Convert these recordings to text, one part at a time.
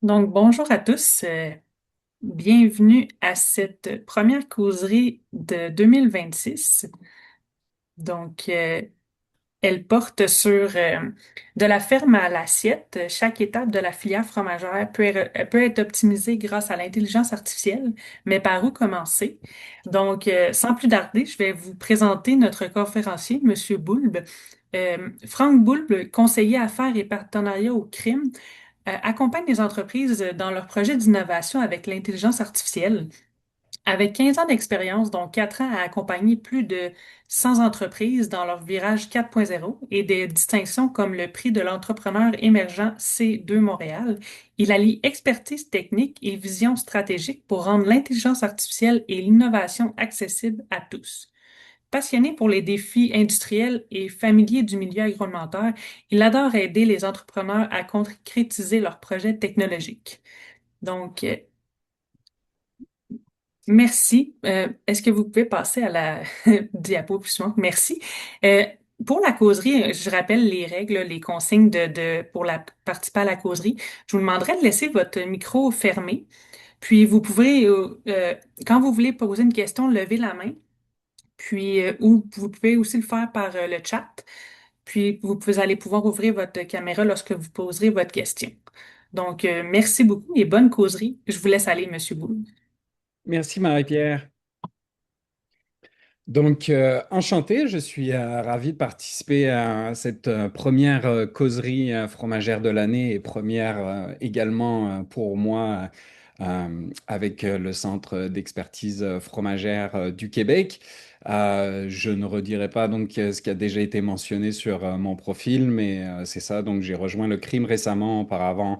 Donc, bonjour à tous. Bienvenue à cette première causerie de 2026. Donc, elle porte sur de la ferme à l'assiette. Chaque étape de la filière fromagère peut être optimisée grâce à l'intelligence artificielle, mais par où commencer? Donc, sans plus tarder, je vais vous présenter notre conférencier, Monsieur Boulbe. Franck Boulbe, conseiller affaires et partenariat au crime, accompagne les entreprises dans leurs projets d'innovation avec l'intelligence artificielle. Avec 15 ans d'expérience, dont 4 ans à accompagner plus de 100 entreprises dans leur virage 4.0 et des distinctions comme le prix de l'entrepreneur émergent C2 Montréal, il allie expertise technique et vision stratégique pour rendre l'intelligence artificielle et l'innovation accessibles à tous. Passionné pour les défis industriels et familier du milieu agroalimentaire, il adore aider les entrepreneurs à concrétiser leurs projets technologiques. Donc, merci. Est-ce que vous pouvez passer à la diapo suivante? Merci. Euh, pour la causerie, je rappelle les règles, les consignes pour la participer à la causerie. Je vous demanderai de laisser votre micro fermé. Puis vous pouvez, quand vous voulez poser une question, lever la main. Puis, ou vous pouvez aussi le faire par le chat. Puis, allez pouvoir ouvrir votre caméra lorsque vous poserez votre question. Donc, merci beaucoup et bonne causerie. Je vous laisse aller, Monsieur Boulle. Merci Marie-Pierre. Enchanté, je suis ravi de participer à cette première causerie fromagère de l'année et première également pour moi avec le Centre d'expertise fromagère du Québec. Je ne redirai pas ce qui a déjà été mentionné sur mon profil, mais c'est ça. Donc j'ai rejoint le crime récemment. Auparavant,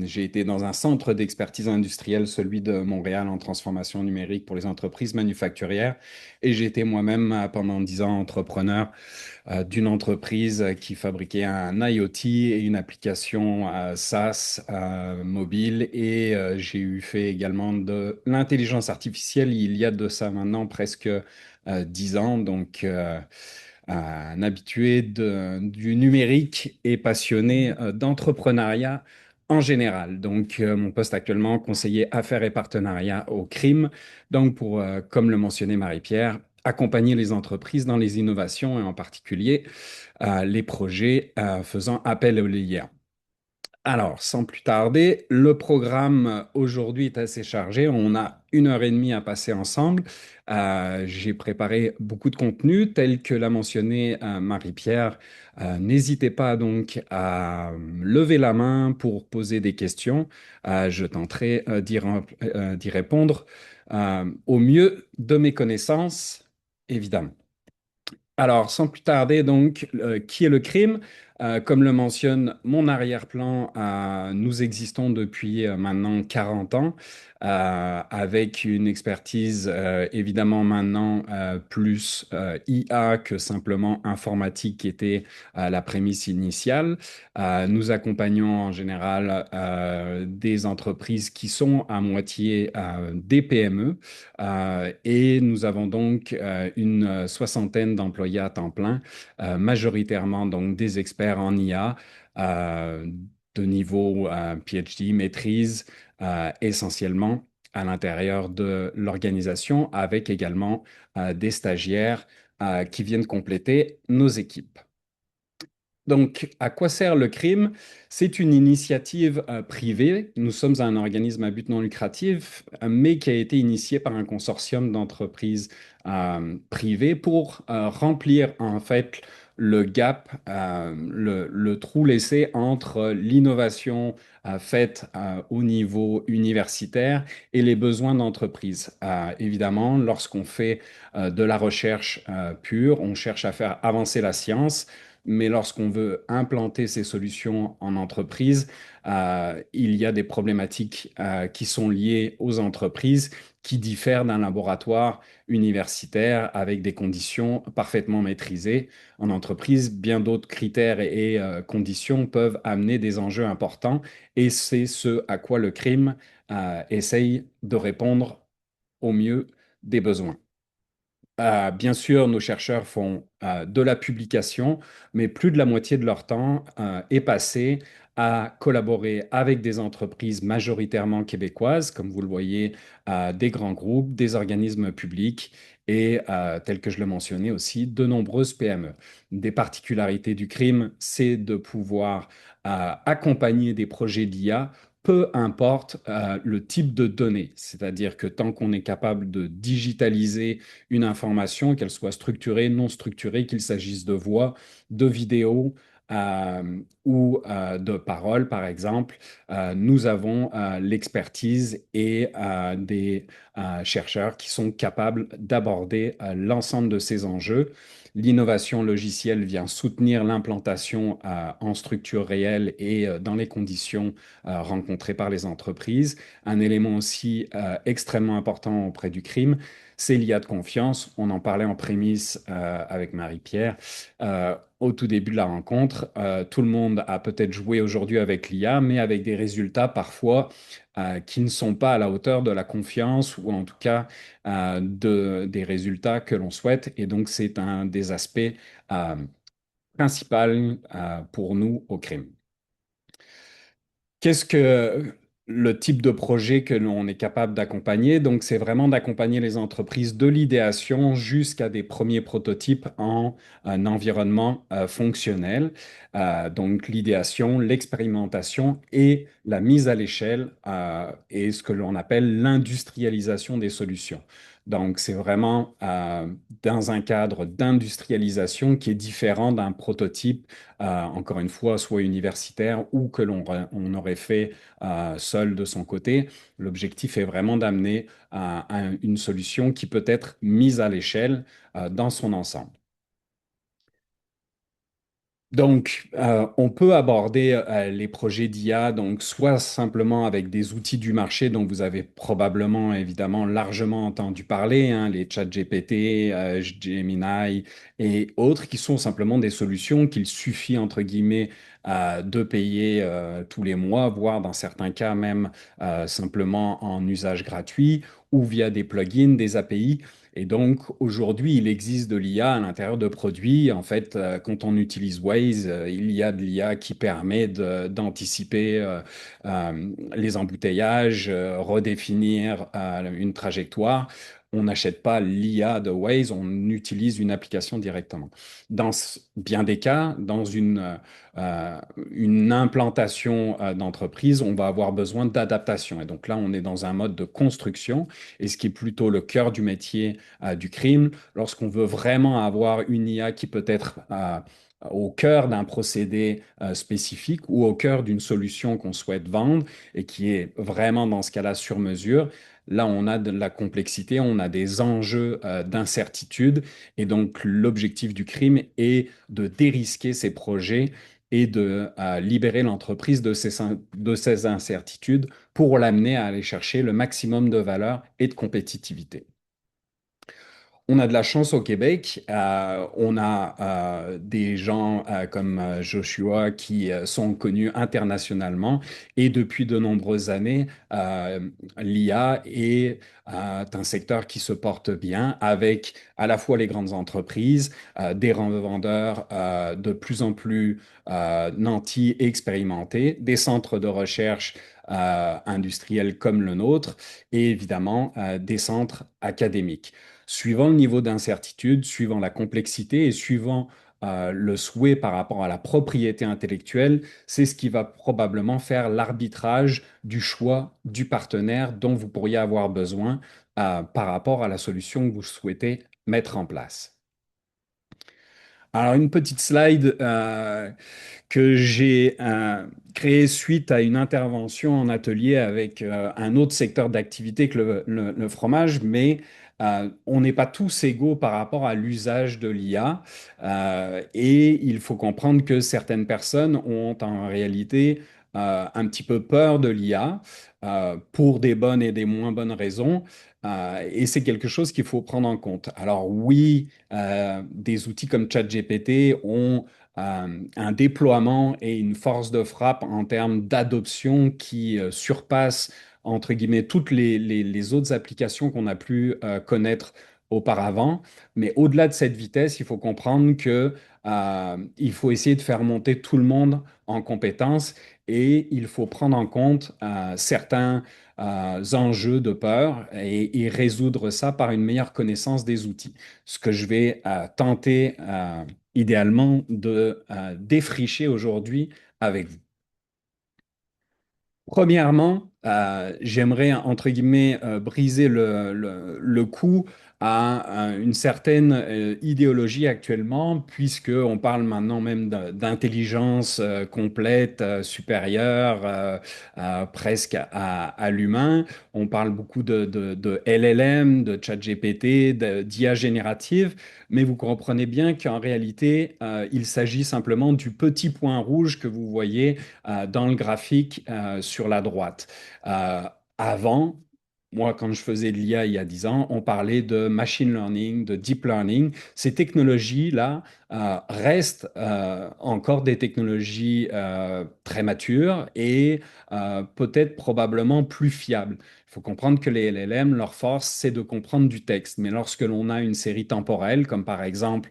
j'ai été dans un centre d'expertise industrielle, celui de Montréal en transformation numérique pour les entreprises manufacturières. Et j'ai été moi-même pendant 10 ans entrepreneur d'une entreprise qui fabriquait un IoT et une application SaaS mobile. Et j'ai eu fait également de l'intelligence artificielle il y a de ça maintenant presque 10 ans. Un habitué du numérique et passionné d'entrepreneuriat en général. Mon poste actuellement, conseiller affaires et partenariats au crime. Comme le mentionnait Marie-Pierre, accompagner les entreprises dans les innovations et en particulier les projets faisant appel aux l'IA. Alors, sans plus tarder, le programme aujourd'hui est assez chargé. On a 1 heure et demie à passer ensemble. J'ai préparé beaucoup de contenu, tel que l'a mentionné Marie-Pierre. N'hésitez pas donc à lever la main pour poser des questions. Je tenterai d'y répondre au mieux de mes connaissances, évidemment. Alors, sans plus tarder, qui est le crime? Comme le mentionne mon arrière-plan, nous existons depuis maintenant 40 ans, avec une expertise évidemment maintenant plus IA que simplement informatique qui était la prémisse initiale. Nous accompagnons en général des entreprises qui sont à moitié des PME. Et nous avons donc une soixantaine d'employés à temps plein, majoritairement donc des experts en IA euh, de niveau PhD, maîtrise, essentiellement à l'intérieur de l'organisation, avec également des stagiaires qui viennent compléter nos équipes. Donc, à quoi sert le crime? C'est une initiative privée. Nous sommes un organisme à but non lucratif, mais qui a été initié par un consortium d'entreprises privées pour remplir en fait le gap, le trou laissé entre l'innovation faite au niveau universitaire et les besoins d'entreprise. Évidemment, lorsqu'on fait de la recherche pure, on cherche à faire avancer la science. Mais lorsqu'on veut implanter ces solutions en entreprise, il y a des problématiques qui sont liées aux entreprises qui diffèrent d'un laboratoire universitaire avec des conditions parfaitement maîtrisées. En entreprise, bien d'autres critères et conditions peuvent amener des enjeux importants et c'est ce à quoi le crime essaye de répondre au mieux des besoins. Bien sûr, nos chercheurs font de la publication, mais plus de la moitié de leur temps est passé à collaborer avec des entreprises majoritairement québécoises, comme vous le voyez, des grands groupes, des organismes publics et, tel que je le mentionnais aussi, de nombreuses PME. Des particularités du crime, c'est de pouvoir accompagner des projets d'IA, peu importe le type de données. C'est-à-dire que tant qu'on est capable de digitaliser une information, qu'elle soit structurée, non structurée, qu'il s'agisse de voix, de vidéos, ou de paroles, par exemple, nous avons l'expertise et des chercheurs qui sont capables d'aborder l'ensemble de ces enjeux. L'innovation logicielle vient soutenir l'implantation en structure réelle et dans les conditions rencontrées par les entreprises. Un élément aussi extrêmement important auprès du crime, c'est l'IA de confiance. On en parlait en prémisse avec Marie-Pierre au tout début de la rencontre. Tout le monde a peut-être joué aujourd'hui avec l'IA, mais avec des résultats parfois qui ne sont pas à la hauteur de la confiance ou en tout cas des résultats que l'on souhaite. Et donc, c'est un des aspects euh, principaux pour nous au crime. Qu'est-ce que le type de projet que l'on est capable d'accompagner? Donc, c'est vraiment d'accompagner les entreprises de l'idéation jusqu'à des premiers prototypes en un environnement fonctionnel. Donc, l'idéation, l'expérimentation et la mise à l'échelle et ce que l'on appelle l'industrialisation des solutions. Donc, c'est vraiment dans un cadre d'industrialisation qui est différent d'un prototype encore une fois, soit universitaire ou que on aurait fait seul de son côté. L'objectif est vraiment d'amener une solution qui peut être mise à l'échelle dans son ensemble. Donc, on peut aborder les projets d'IA, donc soit simplement avec des outils du marché dont vous avez probablement, évidemment, largement entendu parler, hein, les ChatGPT, Gemini et autres, qui sont simplement des solutions qu'il suffit, entre guillemets, de payer tous les mois, voire dans certains cas même simplement en usage gratuit ou via des plugins, des API. Et donc, aujourd'hui, il existe de l'IA à l'intérieur de produits. En fait, quand on utilise Waze, il y a de l'IA qui permet d'anticiper les embouteillages, redéfinir une trajectoire. On n'achète pas l'IA de Waze, on utilise une application directement. Dans bien des cas, dans une implantation d'entreprise, on va avoir besoin d'adaptation. Et donc là, on est dans un mode de construction, et ce qui est plutôt le cœur du métier du crime, lorsqu'on veut vraiment avoir une IA qui peut être au cœur d'un procédé spécifique ou au cœur d'une solution qu'on souhaite vendre et qui est vraiment dans ce cas-là sur mesure. Là, on a de la complexité, on a des enjeux d'incertitude et donc l'objectif du crime est de dérisquer ces projets et de libérer l'entreprise de ces incertitudes pour l'amener à aller chercher le maximum de valeur et de compétitivité. On a de la chance au Québec. On a des gens comme Joshua qui sont connus internationalement et depuis de nombreuses années, l'IA est un secteur qui se porte bien avec à la fois les grandes entreprises, des revendeurs de plus en plus nantis et expérimentés, des centres de recherche industriels comme le nôtre et évidemment des centres académiques. Suivant le niveau d'incertitude, suivant la complexité et suivant le souhait par rapport à la propriété intellectuelle, c'est ce qui va probablement faire l'arbitrage du choix du partenaire dont vous pourriez avoir besoin par rapport à la solution que vous souhaitez mettre en place. Alors, une petite slide que j'ai créée suite à une intervention en atelier avec un autre secteur d'activité que le fromage, mais on n'est pas tous égaux par rapport à l'usage de l'IA. Et il faut comprendre que certaines personnes ont en réalité un petit peu peur de l'IA pour des bonnes et des moins bonnes raisons. Et c'est quelque chose qu'il faut prendre en compte. Alors oui, des outils comme ChatGPT ont un déploiement et une force de frappe en termes d'adoption qui surpasse, entre guillemets, toutes les autres applications qu'on a pu connaître auparavant. Mais au-delà de cette vitesse, il faut comprendre que il faut essayer de faire monter tout le monde en compétences et il faut prendre en compte certains enjeux de peur et résoudre ça par une meilleure connaissance des outils. Ce que je vais tenter idéalement de défricher aujourd'hui avec vous. Premièrement, j'aimerais, entre guillemets, briser le cou à une certaine idéologie actuellement, puisqu'on parle maintenant même d'intelligence complète, supérieure, presque à l'humain. On parle beaucoup de LLM, de ChatGPT, d'IA générative, mais vous comprenez bien qu'en réalité, il s'agit simplement du petit point rouge que vous voyez dans le graphique sur la droite. Euh, Avant, moi, quand je faisais de l'IA il y a 10 ans, on parlait de machine learning, de deep learning. Ces technologies-là restent encore des technologies très matures et peut-être probablement plus fiables. Il faut comprendre que les LLM, leur force, c'est de comprendre du texte. Mais lorsque l'on a une série temporelle, comme par exemple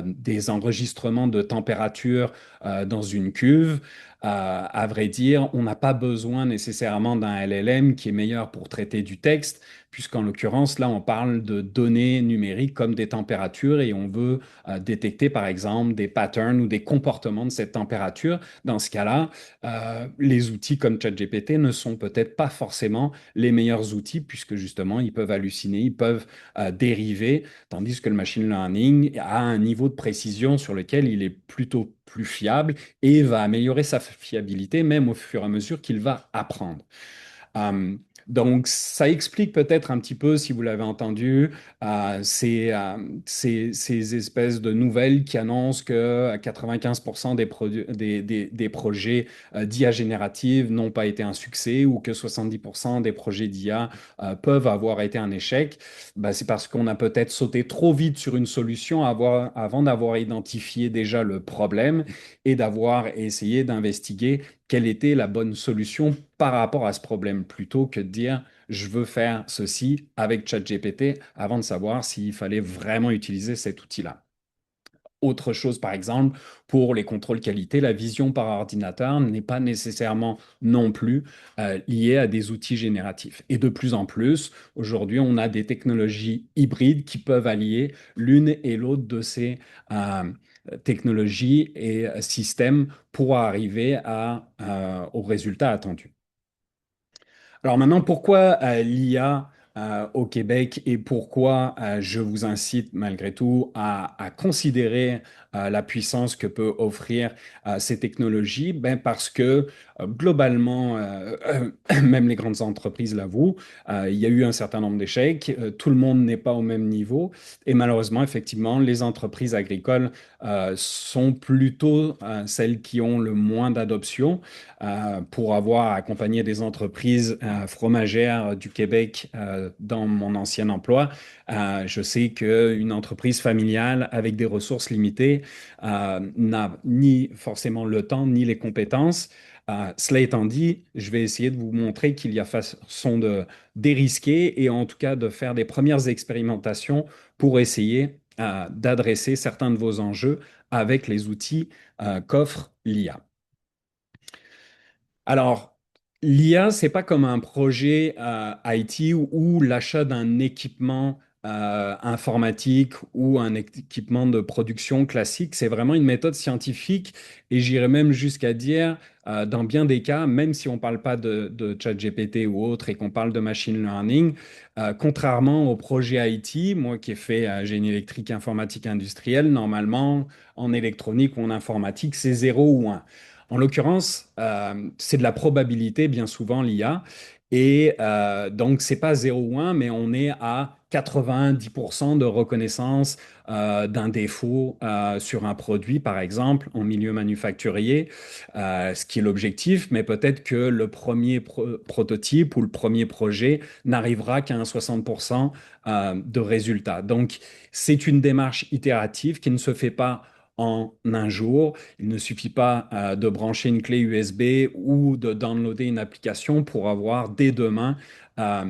des enregistrements de température dans une cuve, à vrai dire, on n'a pas besoin nécessairement d'un LLM qui est meilleur pour traiter du texte, puisqu'en l'occurrence, là, on parle de données numériques comme des températures et on veut détecter, par exemple, des patterns ou des comportements de cette température. Dans ce cas-là, les outils comme ChatGPT ne sont peut-être pas forcément les meilleurs outils, puisque justement, ils peuvent halluciner, ils peuvent dériver, tandis que le machine learning a un niveau de précision sur lequel il est plutôt plus fiable et va améliorer sa fiabilité même au fur et à mesure qu'il va apprendre. Euh, donc, ça explique peut-être un petit peu, si vous l'avez entendu, ces espèces de nouvelles qui annoncent que 95% des projets d'IA générative n'ont pas été un succès ou que 70% des projets d'IA peuvent avoir été un échec. Ben, c'est parce qu'on a peut-être sauté trop vite sur une solution avant d'avoir identifié déjà le problème et d'avoir essayé d'investiguer quelle était la bonne solution par rapport à ce problème, plutôt que de dire je veux faire ceci avec ChatGPT avant de savoir s'il fallait vraiment utiliser cet outil-là. Autre chose, par exemple, pour les contrôles qualité, la vision par ordinateur n'est pas nécessairement non plus liée à des outils génératifs. Et de plus en plus, aujourd'hui, on a des technologies hybrides qui peuvent allier l'une et l'autre de ces technologies et systèmes pour arriver au résultat attendu. Alors maintenant, pourquoi l'IA au Québec et pourquoi je vous incite malgré tout à considérer la puissance que peut offrir ces technologies? Ben parce que globalement, même les grandes entreprises l'avouent, il y a eu un certain nombre d'échecs, tout le monde n'est pas au même niveau et malheureusement, effectivement, les entreprises agricoles sont plutôt celles qui ont le moins d'adoption pour avoir accompagné des entreprises fromagères du Québec dans mon ancien emploi. Je sais qu'une entreprise familiale avec des ressources limitées n'a ni forcément le temps ni les compétences. Cela étant dit, je vais essayer de vous montrer qu'il y a façon de dérisquer et en tout cas de faire des premières expérimentations pour essayer d'adresser certains de vos enjeux avec les outils qu'offre l'IA. Alors, l'IA, c'est pas comme un projet IT où l'achat d'un équipement informatique ou un équipement de production classique, c'est vraiment une méthode scientifique et j'irais même jusqu'à dire, dans bien des cas, même si on ne parle pas de ChatGPT ou autre et qu'on parle de machine learning, contrairement au projet IT, moi qui ai fait génie électrique, informatique industrielle, normalement, en électronique ou en informatique, c'est 0 ou 1. En l'occurrence, c'est de la probabilité, bien souvent, l'IA. Et donc, c'est pas 0 ou 1, mais on est à 90% de reconnaissance d'un défaut sur un produit, par exemple, en milieu manufacturier, ce qui est l'objectif, mais peut-être que le premier prototype ou le premier projet n'arrivera qu'à un 60% de résultats. Donc, c'est une démarche itérative qui ne se fait pas en un jour. Il ne suffit pas de brancher une clé USB ou de downloader une application pour avoir dès demain euh,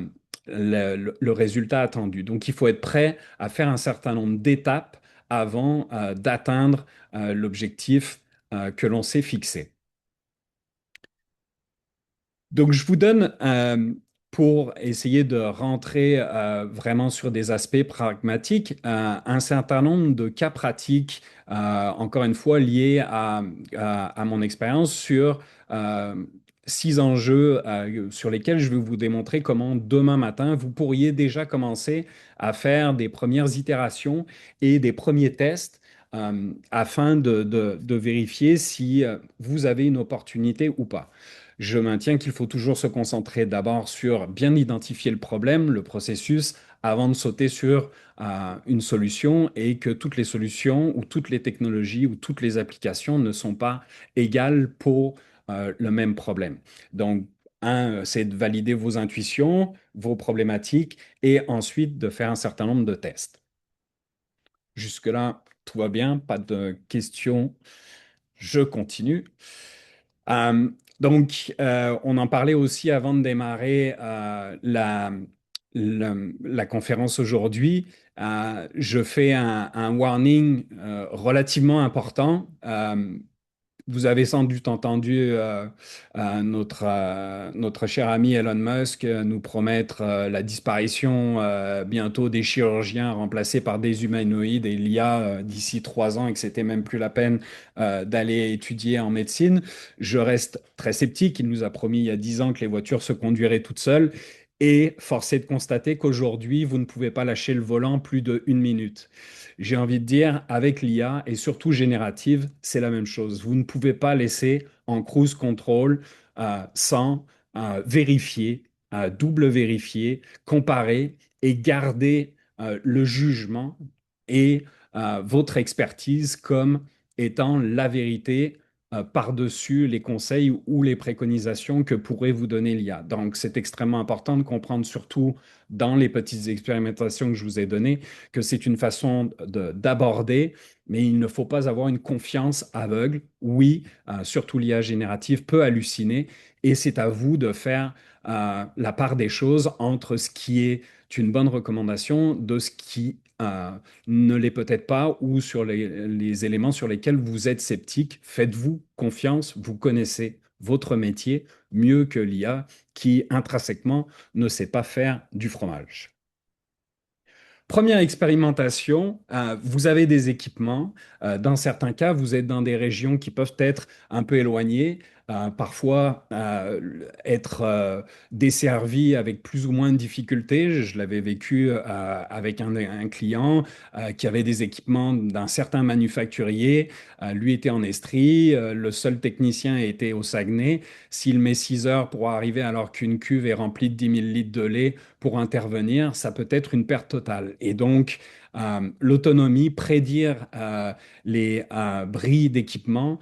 le résultat attendu. Donc, il faut être prêt à faire un certain nombre d'étapes avant d'atteindre l'objectif que l'on s'est fixé. Donc, je vous donne, pour essayer de rentrer vraiment sur des aspects pragmatiques, un certain nombre de cas pratiques, encore une fois, liés à mon expérience sur euh, 6 enjeux sur lesquels je vais vous démontrer comment demain matin, vous pourriez déjà commencer à faire des premières itérations et des premiers tests. Afin de vérifier si vous avez une opportunité ou pas. Je maintiens qu'il faut toujours se concentrer d'abord sur bien identifier le problème, le processus, avant de sauter sur une solution et que toutes les solutions ou toutes les technologies ou toutes les applications ne sont pas égales pour le même problème. Donc, c'est de valider vos intuitions, vos problématiques et ensuite de faire un certain nombre de tests. Jusque-là, tout va bien, pas de questions. Je continue. Euh, on en parlait aussi avant de démarrer la conférence aujourd'hui. Je fais un warning relativement important. Vous avez sans doute entendu notre cher ami Elon Musk nous promettre la disparition bientôt des chirurgiens remplacés par des humanoïdes et l'IA d'ici 3 ans et que c'était même plus la peine d'aller étudier en médecine. Je reste très sceptique. Il nous a promis il y a 10 ans que les voitures se conduiraient toutes seules. Et force est de constater qu'aujourd'hui, vous ne pouvez pas lâcher le volant plus d'une minute. J'ai envie de dire, avec l'IA et surtout générative, c'est la même chose. Vous ne pouvez pas laisser en cruise control sans vérifier, double vérifier, comparer et garder le jugement et votre expertise comme étant la vérité par-dessus les conseils ou les préconisations que pourrait vous donner l'IA. Donc, c'est extrêmement important de comprendre, surtout dans les petites expérimentations que je vous ai données, que c'est une façon d'aborder, mais il ne faut pas avoir une confiance aveugle. Oui, surtout l'IA générative peut halluciner, et c'est à vous de faire la part des choses entre ce qui est une bonne recommandation de ce qui ne l'est peut-être pas ou sur les éléments sur lesquels vous êtes sceptique. Faites-vous confiance, vous connaissez votre métier mieux que l'IA qui intrinsèquement ne sait pas faire du fromage. Première expérimentation, vous avez des équipements. Dans certains cas, vous êtes dans des régions qui peuvent être un peu éloignées, parfois être desservies avec plus ou moins de difficultés. Je l'avais vécu avec un client qui avait des équipements d'un certain manufacturier. Lui était en Estrie, le seul technicien était au Saguenay. S'il met 6 heures pour arriver alors qu'une cuve est remplie de 10 000 litres de lait, pour intervenir, ça peut être une perte totale. Et donc, l'autonomie, prédire les bris d'équipement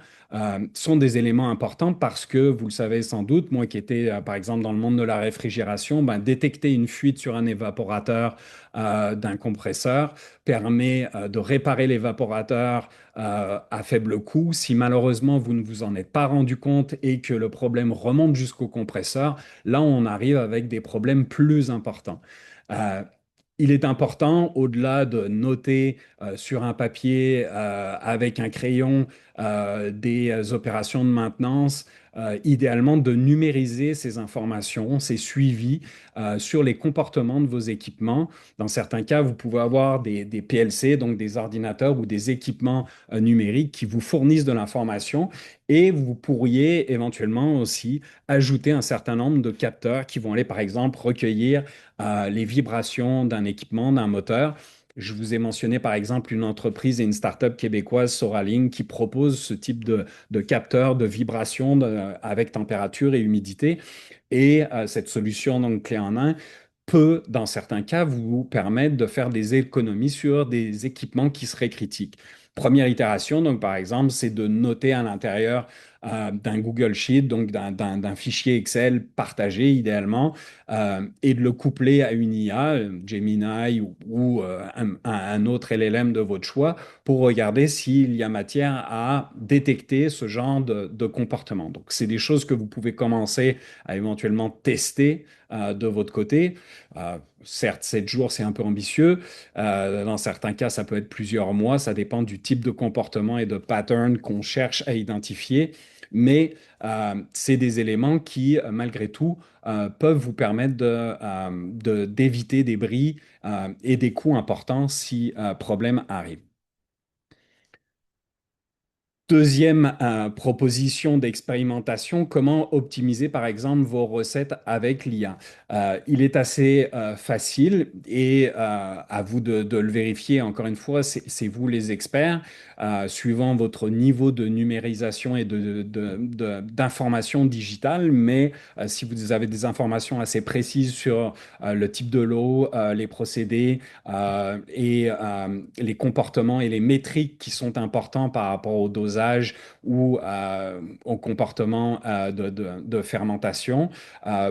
sont des éléments importants parce que, vous le savez sans doute, moi qui étais par exemple dans le monde de la réfrigération, ben, détecter une fuite sur un évaporateur d'un compresseur permet de réparer l'évaporateur à faible coût. Si malheureusement vous ne vous en êtes pas rendu compte et que le problème remonte jusqu'au compresseur, là on arrive avec des problèmes plus importants. Euh, il est important, au-delà de noter sur un papier avec un crayon des opérations de maintenance, idéalement de numériser ces informations, ces suivis sur les comportements de vos équipements. Dans certains cas, vous pouvez avoir des PLC, donc des ordinateurs ou des équipements numériques qui vous fournissent de l'information et vous pourriez éventuellement aussi ajouter un certain nombre de capteurs qui vont aller, par exemple, recueillir les vibrations d'un équipement, d'un moteur. Je vous ai mentionné par exemple une entreprise et une start-up québécoise, Soraling, qui propose ce type de capteur de vibration avec température et humidité. Et cette solution, donc clé en main, peut, dans certains cas, vous permettre de faire des économies sur des équipements qui seraient critiques. Première itération, donc par exemple, c'est de noter à l'intérieur d'un Google Sheet, donc d'un fichier Excel partagé idéalement, et de le coupler à une IA, Gemini ou un autre LLM de votre choix, pour regarder s'il y a matière à détecter ce genre de comportement. Donc, c'est des choses que vous pouvez commencer à éventuellement tester de votre côté. Certes, 7 jours, c'est un peu ambitieux. Dans certains cas, ça peut être plusieurs mois. Ça dépend du type de comportement et de pattern qu'on cherche à identifier. mais c'est des éléments qui, malgré tout, peuvent vous permettre d'éviter des bris et des coûts importants si problème arrive. Deuxième proposition d'expérimentation, comment optimiser par exemple vos recettes avec l'IA. Il est assez facile et à vous de le vérifier. Encore une fois, c'est vous les experts. Suivant votre niveau de numérisation et d'information digitale. Mais si vous avez des informations assez précises sur le type de l'eau, les procédés et les comportements et les métriques qui sont importants par rapport au dosage ou au comportement de fermentation,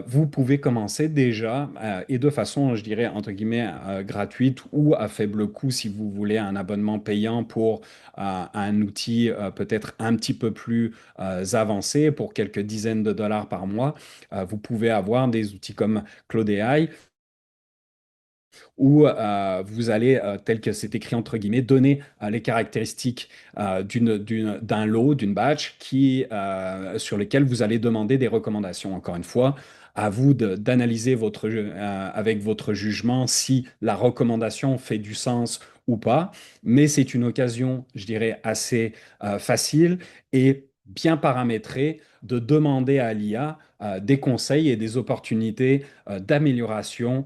vous pouvez commencer déjà et de façon, je dirais, entre guillemets, gratuite ou à faible coût si vous voulez un abonnement payant pour un outil peut-être un petit peu plus avancé pour quelques dizaines de dollars par mois. Vous pouvez avoir des outils comme Claude AI où vous allez, tel que c'est écrit entre guillemets, donner les caractéristiques d'un lot, d'une batch sur lesquels vous allez demander des recommandations. Encore une fois, à vous d'analyser avec votre jugement si la recommandation fait du sens ou pas, mais c'est une occasion, je dirais, assez facile et bien paramétrée de demander à l'IA des conseils et des opportunités d'amélioration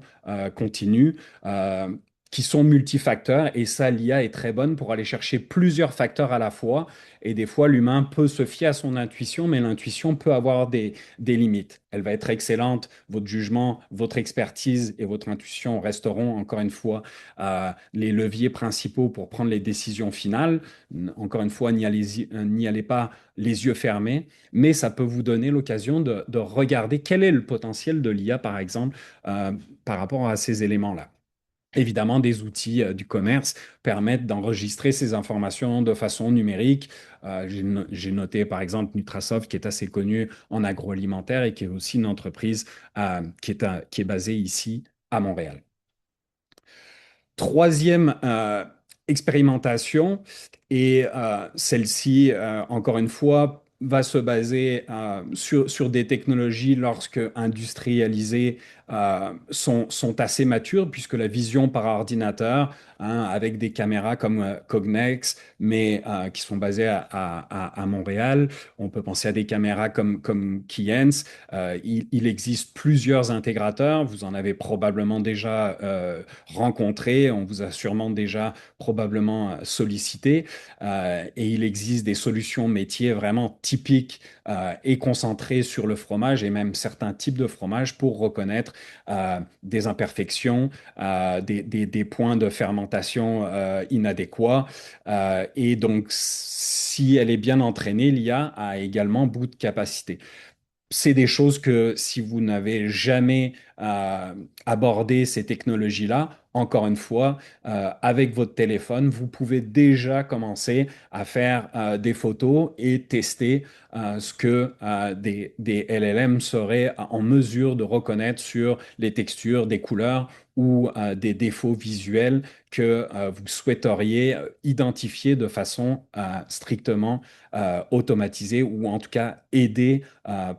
continue euh, qui sont multifacteurs et ça, l'IA est très bonne pour aller chercher plusieurs facteurs à la fois et des fois, l'humain peut se fier à son intuition, mais l'intuition peut avoir des limites. Elle va être excellente, votre jugement, votre expertise et votre intuition resteront encore une fois les leviers principaux pour prendre les décisions finales. Encore une fois, n'y allez pas les yeux fermés, mais ça peut vous donner l'occasion de regarder quel est le potentiel de l'IA, par exemple, euh, par rapport à ces éléments-là. Évidemment, des outils du commerce permettent d'enregistrer ces informations de façon numérique. J'ai noté par exemple Nutrasoft qui est assez connu en agroalimentaire et qui est aussi une entreprise qui est basée ici à Montréal. Troisième expérimentation, et celle-ci, encore une fois, va se baser sur des technologies lorsque industrialisées sont assez matures, puisque la vision par ordinateur, hein, avec des caméras comme Cognex, mais qui sont basées à Montréal, on peut penser à des caméras comme Keyence. Il existe plusieurs intégrateurs, vous en avez probablement déjà rencontré, on vous a sûrement déjà probablement sollicité, et il existe des solutions métiers vraiment typiques et concentrées sur le fromage et même certains types de fromage pour reconnaître des imperfections, des points de fermentation inadéquats. Et donc, si elle est bien entraînée, l'IA a également bout de capacité. C'est des choses que si vous n'avez jamais abordé ces technologies-là, encore une fois, avec votre téléphone, vous pouvez déjà commencer à faire des photos et tester ce que des LLM seraient en mesure de reconnaître sur les textures, des couleurs ou des défauts visuels que vous souhaiteriez identifier de façon strictement automatisée ou en tout cas aidée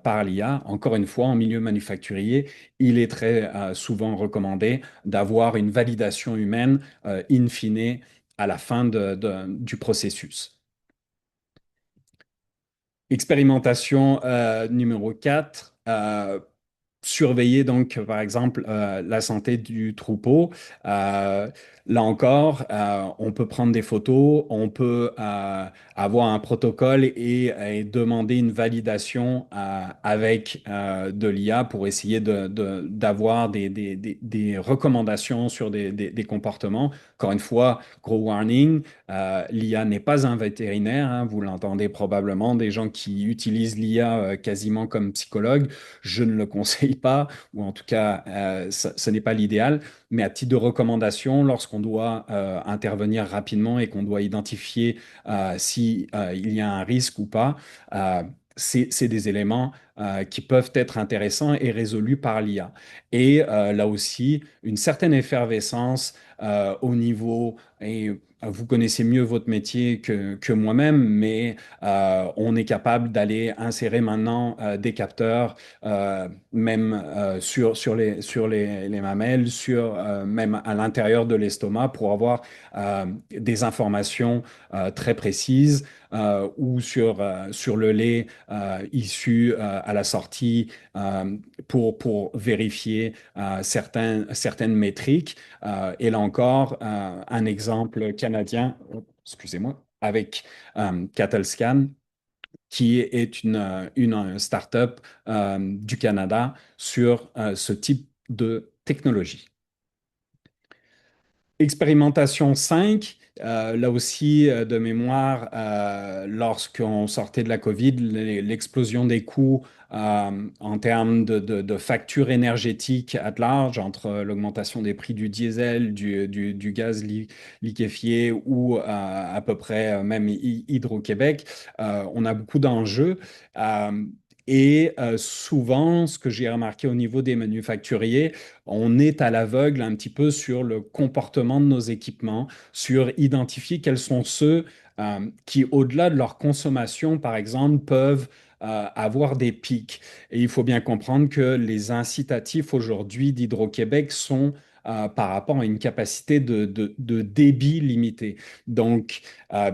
par l'IA. Encore une fois, en milieu manufacturier, il est très souvent recommandé d'avoir une validation humaine in fine à la fin du processus. Expérimentation numéro 4, surveiller donc par exemple la santé du troupeau. Euh, Là encore, on peut prendre des photos, on peut avoir un protocole et demander une validation avec de l'IA pour essayer d'avoir des recommandations sur des comportements. Encore une fois, gros warning, l'IA n'est pas un vétérinaire, hein, vous l'entendez probablement, des gens qui utilisent l'IA quasiment comme psychologue. Je ne le conseille pas, ou en tout cas, ce n'est pas l'idéal. Mais à titre de recommandation, lorsqu'on doit intervenir rapidement et qu'on doit identifier si il y a un risque ou pas, c'est des éléments qui peuvent être intéressants et résolus par l'IA. Et là aussi, une certaine effervescence au niveau, et vous connaissez mieux votre métier que moi-même, mais on est capable d'aller insérer maintenant des capteurs, même sur les mamelles, même à l'intérieur de l'estomac, pour avoir des informations très précises, ou sur le lait issu à la sortie, pour vérifier certaines métriques. Et là encore, un exemple canadien, excusez-moi, avec CattleScan, qui est une start-up du Canada sur ce type de technologie. Expérimentation 5, là aussi, de mémoire, lorsqu'on sortait de la COVID, l'explosion des coûts en termes de factures énergétiques à large, entre l'augmentation des prix du diesel, du gaz liquéfié, ou à peu près même Hydro-Québec, on a beaucoup d'enjeux. Euh, et souvent, ce que j'ai remarqué au niveau des manufacturiers, on est à l'aveugle un petit peu sur le comportement de nos équipements, sur identifier quels sont ceux qui, au-delà de leur consommation, par exemple, peuvent avoir des pics. Et il faut bien comprendre que les incitatifs aujourd'hui d'Hydro-Québec sont par rapport à une capacité de débit limitée. Donc,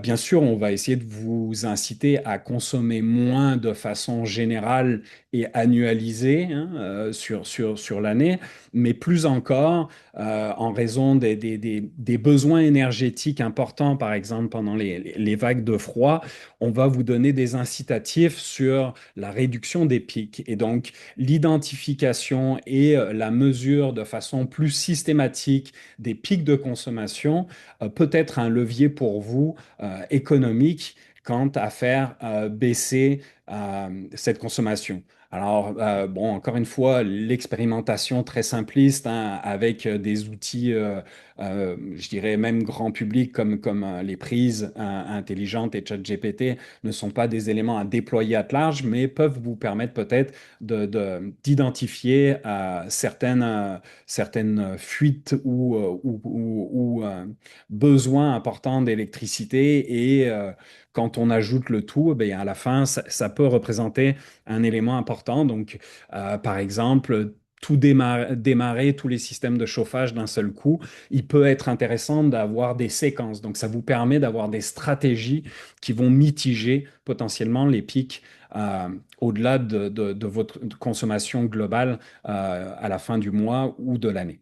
bien sûr, on va essayer de vous inciter à consommer moins de façon générale et annualisée, hein, sur l'année, mais plus encore, en raison des besoins énergétiques importants, par exemple pendant les vagues de froid, on va vous donner des incitatifs sur la réduction des pics. Et donc, l'identification et la mesure de façon plus systématique des pics de consommation peut être un levier pour vous économique quant à faire baisser cette consommation. Alors, bon, encore une fois, l'expérimentation très simpliste, hein, avec des outils, je dirais même grand public, comme les prises intelligentes et ChatGPT, ne sont pas des éléments à déployer à large, mais peuvent vous permettre peut-être d'identifier certaines fuites ou besoins importants d'électricité. Et quand on ajoute le tout, eh bien, à la fin, ça peut représenter un élément important. Donc, par exemple, tout démarrer tous les systèmes de chauffage d'un seul coup, il peut être intéressant d'avoir des séquences. Donc, ça vous permet d'avoir des stratégies qui vont mitiger potentiellement les pics au-delà de votre consommation globale à la fin du mois ou de l'année.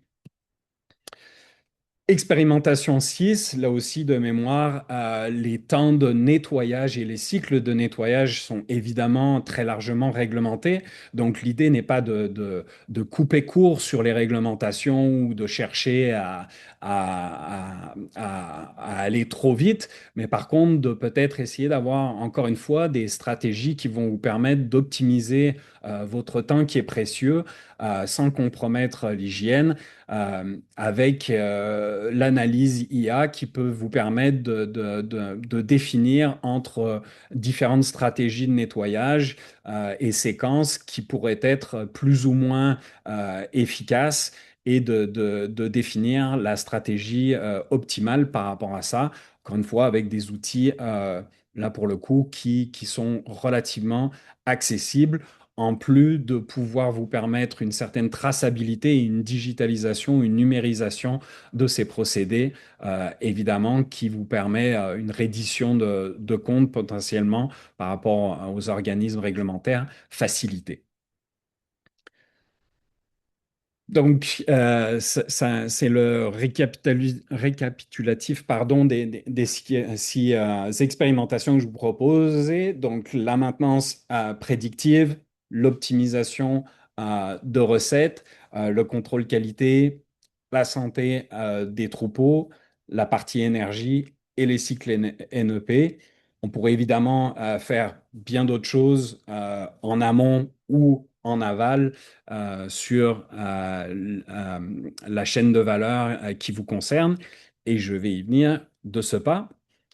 Expérimentation 6, là aussi de mémoire, les temps de nettoyage et les cycles de nettoyage sont évidemment très largement réglementés. Donc l'idée n'est pas de couper court sur les réglementations ou de chercher à aller trop vite, mais par contre de peut-être essayer d'avoir encore une fois des stratégies qui vont vous permettre d'optimiser votre temps qui est précieux sans compromettre l'hygiène, avec l'analyse IA qui peut vous permettre de définir entre différentes stratégies de nettoyage et séquences qui pourraient être plus ou moins efficaces, et de définir la stratégie optimale par rapport à ça, encore une fois avec des outils, là pour le coup, qui sont relativement accessibles, en plus de pouvoir vous permettre une certaine traçabilité, une digitalisation, une numérisation de ces procédés, évidemment, qui vous permet une reddition de comptes potentiellement par rapport aux organismes réglementaires facilités. Donc, c'est le récapitulatif, pardon, des six expérimentations que je vous proposais. Donc, la maintenance prédictive, l'optimisation de recettes, le contrôle qualité, la santé des troupeaux, la partie énergie et les cycles NEP. On pourrait évidemment faire bien d'autres choses en amont ou en aval sur la chaîne de valeur qui vous concerne. Et je vais y venir de ce pas.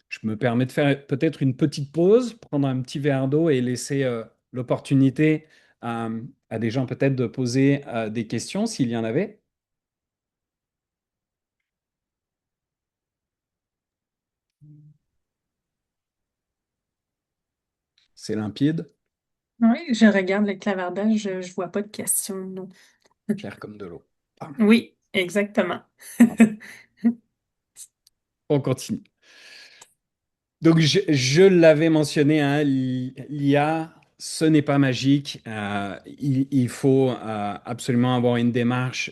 Je me permets de faire peut-être une petite pause, prendre un petit verre d'eau et laisser l'opportunité à des gens peut-être de poser des questions s'il y en avait. C'est limpide, Oui, je regarde le clavardage, je vois pas de questions, non. clair comme de l'eau. Ah, Oui, exactement. on continue. Donc, je l'avais mentionné, hein, l'IA, ce n'est pas magique. Il faut absolument avoir une démarche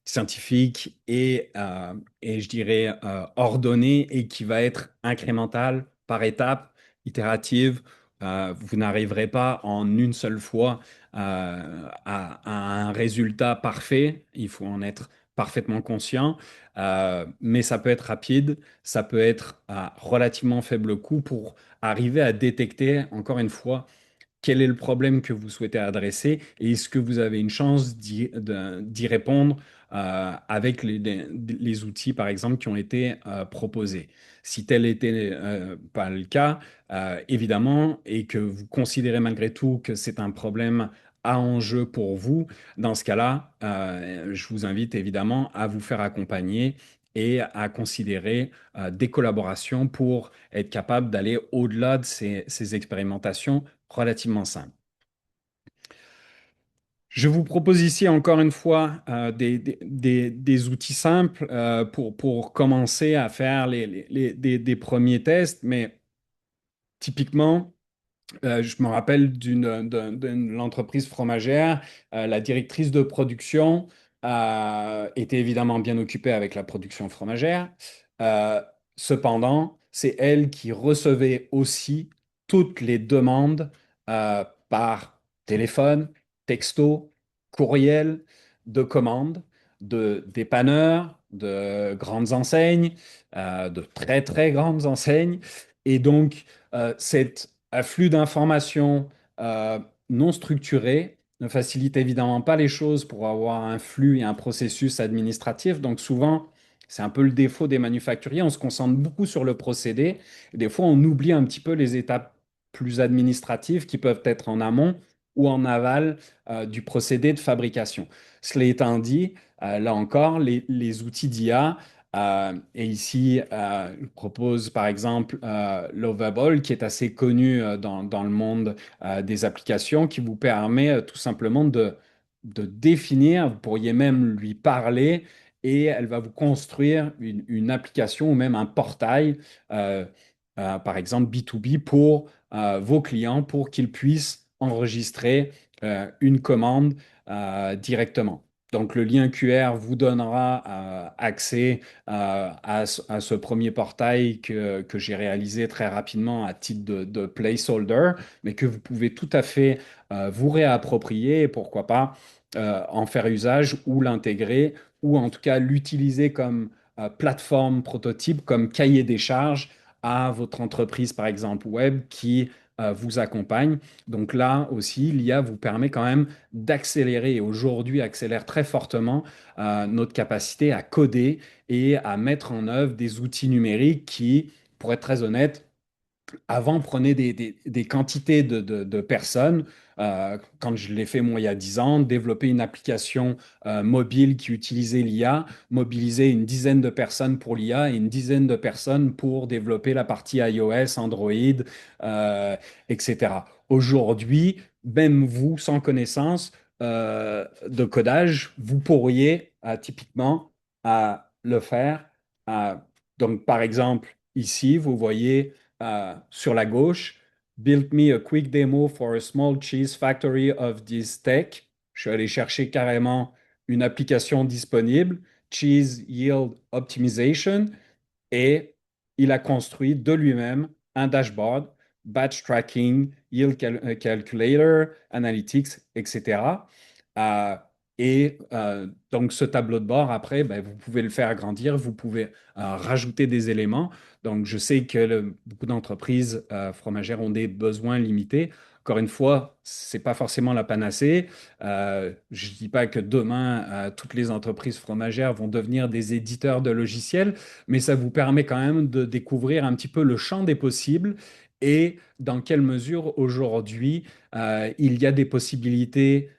scientifique et je dirais ordonnée et qui va être incrémentale, par étapes, itérative. Vous n'arriverez pas en une seule fois à un résultat parfait. Il faut en être parfaitement conscient. Mais ça peut être rapide, ça peut être à relativement faible coût pour arriver à détecter, encore une fois, quel est le problème que vous souhaitez adresser et est-ce que vous avez une chance d'y répondre avec les outils, par exemple, qui ont été proposés. Si tel n'était pas le cas, évidemment, et que vous considérez malgré tout que c'est un problème à enjeu pour vous, dans ce cas-là, je vous invite évidemment à vous faire accompagner et à considérer des collaborations pour être capable d'aller au-delà de ces expérimentations relativement simple. Je vous propose ici encore une fois des outils simples pour commencer à faire des premiers tests, mais typiquement, je me rappelle d'une l'entreprise fromagère, la directrice de production était évidemment bien occupée avec la production fromagère. Euh, Cependant, c'est elle qui recevait aussi toutes les demandes par téléphone, texto, courriel, de commandes, de dépanneurs, de grandes enseignes, de très très grandes enseignes. Et donc, cet afflux d'informations euh, non structuré ne facilite évidemment pas les choses pour avoir un flux et un processus administratif. Donc souvent, c'est un peu le défaut des manufacturiers. On se concentre beaucoup sur le procédé. Et des fois, on oublie un petit peu les étapes plus administratives qui peuvent être en amont ou en aval du procédé de fabrication. Cela étant dit, là encore, les outils d'IA et ici, je propose par exemple Lovable, qui est assez connu dans le monde des applications, qui vous permet tout simplement de définir, vous pourriez même lui parler, et elle va vous construire une application ou même un portail, euh, par exemple B2B, pour vos clients, pour qu'ils puissent enregistrer une commande directement. Donc le lien QR vous donnera accès à ce premier portail que j'ai réalisé très rapidement à titre de placeholder, mais que vous pouvez tout à fait vous réapproprier et pourquoi pas en faire usage ou l'intégrer ou en tout cas l'utiliser comme plateforme prototype, comme cahier des charges à votre entreprise, par exemple, web qui vous accompagne. Donc là aussi, l'IA vous permet quand même d'accélérer et aujourd'hui accélère très fortement notre capacité à coder et à mettre en œuvre des outils numériques qui, pour être très honnête, avant, prenait des quantités de personnes. Quand je l'ai fait moi il y a 10 ans, développer une application mobile qui utilisait l'IA, mobiliser une dizaine de personnes pour l'IA et une dizaine de personnes pour développer la partie iOS, Android, etc. Aujourd'hui, même vous, sans connaissance de codage, vous pourriez typiquement le faire. Euh, donc, par exemple, ici, vous voyez sur la gauche, Build me a quick demo for a small cheese factory of this tech. Je suis allé chercher carrément une application disponible, Cheese Yield Optimization, et il a construit de lui-même un dashboard, batch tracking, calculator, analytics, etc. Euh, donc, ce tableau de bord, après, ben, vous pouvez le faire agrandir, vous pouvez rajouter des éléments. Donc, je sais que beaucoup d'entreprises fromagères ont des besoins limités. Encore une fois, c'est pas forcément la panacée. Je ne dis pas que demain, toutes les entreprises fromagères vont devenir des éditeurs de logiciels, mais ça vous permet quand même de découvrir un petit peu le champ des possibles et dans quelle mesure aujourd'hui il y a des possibilités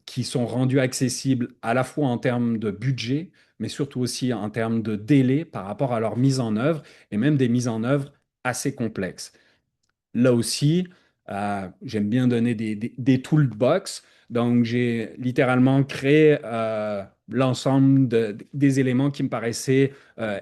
qui sont rendues accessibles à la fois en termes de budget, mais surtout aussi en termes de délai par rapport à leur mise en œuvre et même des mises en œuvre assez complexes. Là aussi, j'aime bien donner des toolbox. Donc, j'ai littéralement créé l'ensemble des éléments qui me paraissaient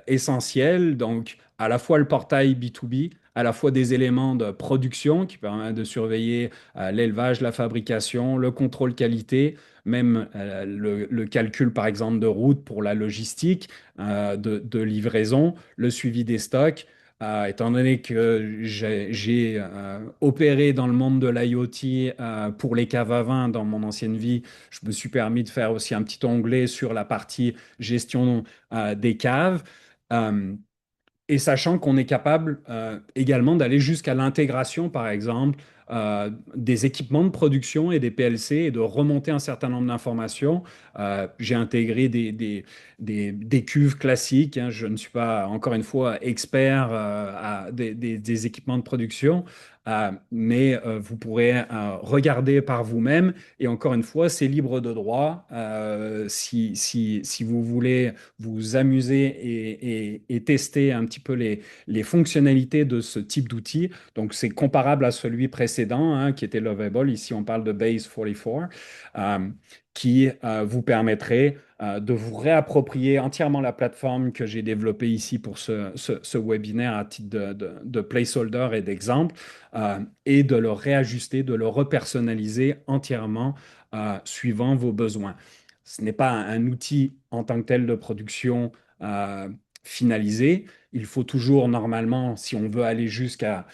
essentiels. Donc, à la fois le portail B2B, à la fois des éléments de production qui permettent de surveiller l'élevage, la fabrication, le contrôle qualité, même le calcul, par exemple, de route pour la logistique, de livraison, le suivi des stocks. Étant donné que j'ai opéré dans le monde de l'IoT pour les caves à vin dans mon ancienne vie, je me suis permis de faire aussi un petit onglet sur la partie gestion des caves. Euh, et sachant qu'on est capable également d'aller jusqu'à l'intégration, par exemple, des équipements de production et des PLC et de remonter un certain nombre d'informations. J'ai intégré des cuves classiques, hein. Je ne suis pas, encore une fois, expert des équipements de production, mais vous pourrez regarder par vous-même. Et encore une fois, c'est libre de droit. Si vous voulez vous amuser et tester un petit peu les fonctionnalités de ce type d'outil. Donc, c'est comparable à celui précédent, hein, qui était Lovable. Ici, on parle de Base 44, qui vous permettrait de vous réapproprier entièrement la plateforme que j'ai développée ici pour ce webinaire à titre de placeholder et d'exemple, et de le réajuster, de le repersonnaliser entièrement suivant vos besoins. Ce n'est pas un outil en tant que tel de production euh, finalisé. Il faut toujours, normalement, si on veut aller jusqu'à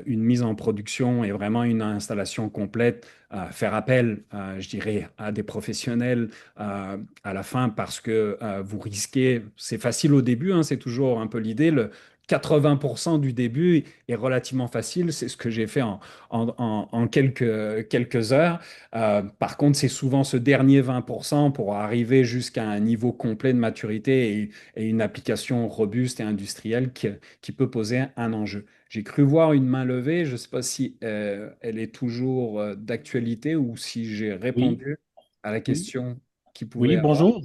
une mise en production et vraiment une installation complète, faire appel, je dirais, à des professionnels à la fin parce que vous risquez, c'est facile au début, hein, c'est toujours un peu l'idée, le 80% du début est relativement facile, c'est ce que j'ai fait en quelques heures. Par contre, c'est souvent ce dernier 20% pour arriver jusqu'à un niveau complet de maturité et une application robuste et industrielle qui peut poser un enjeu. J'ai cru voir une main levée. Je ne sais pas si elle est toujours d'actualité ou si j'ai Oui, répondu à la oui, question qu'il oui, pouvait avoir. bonjour.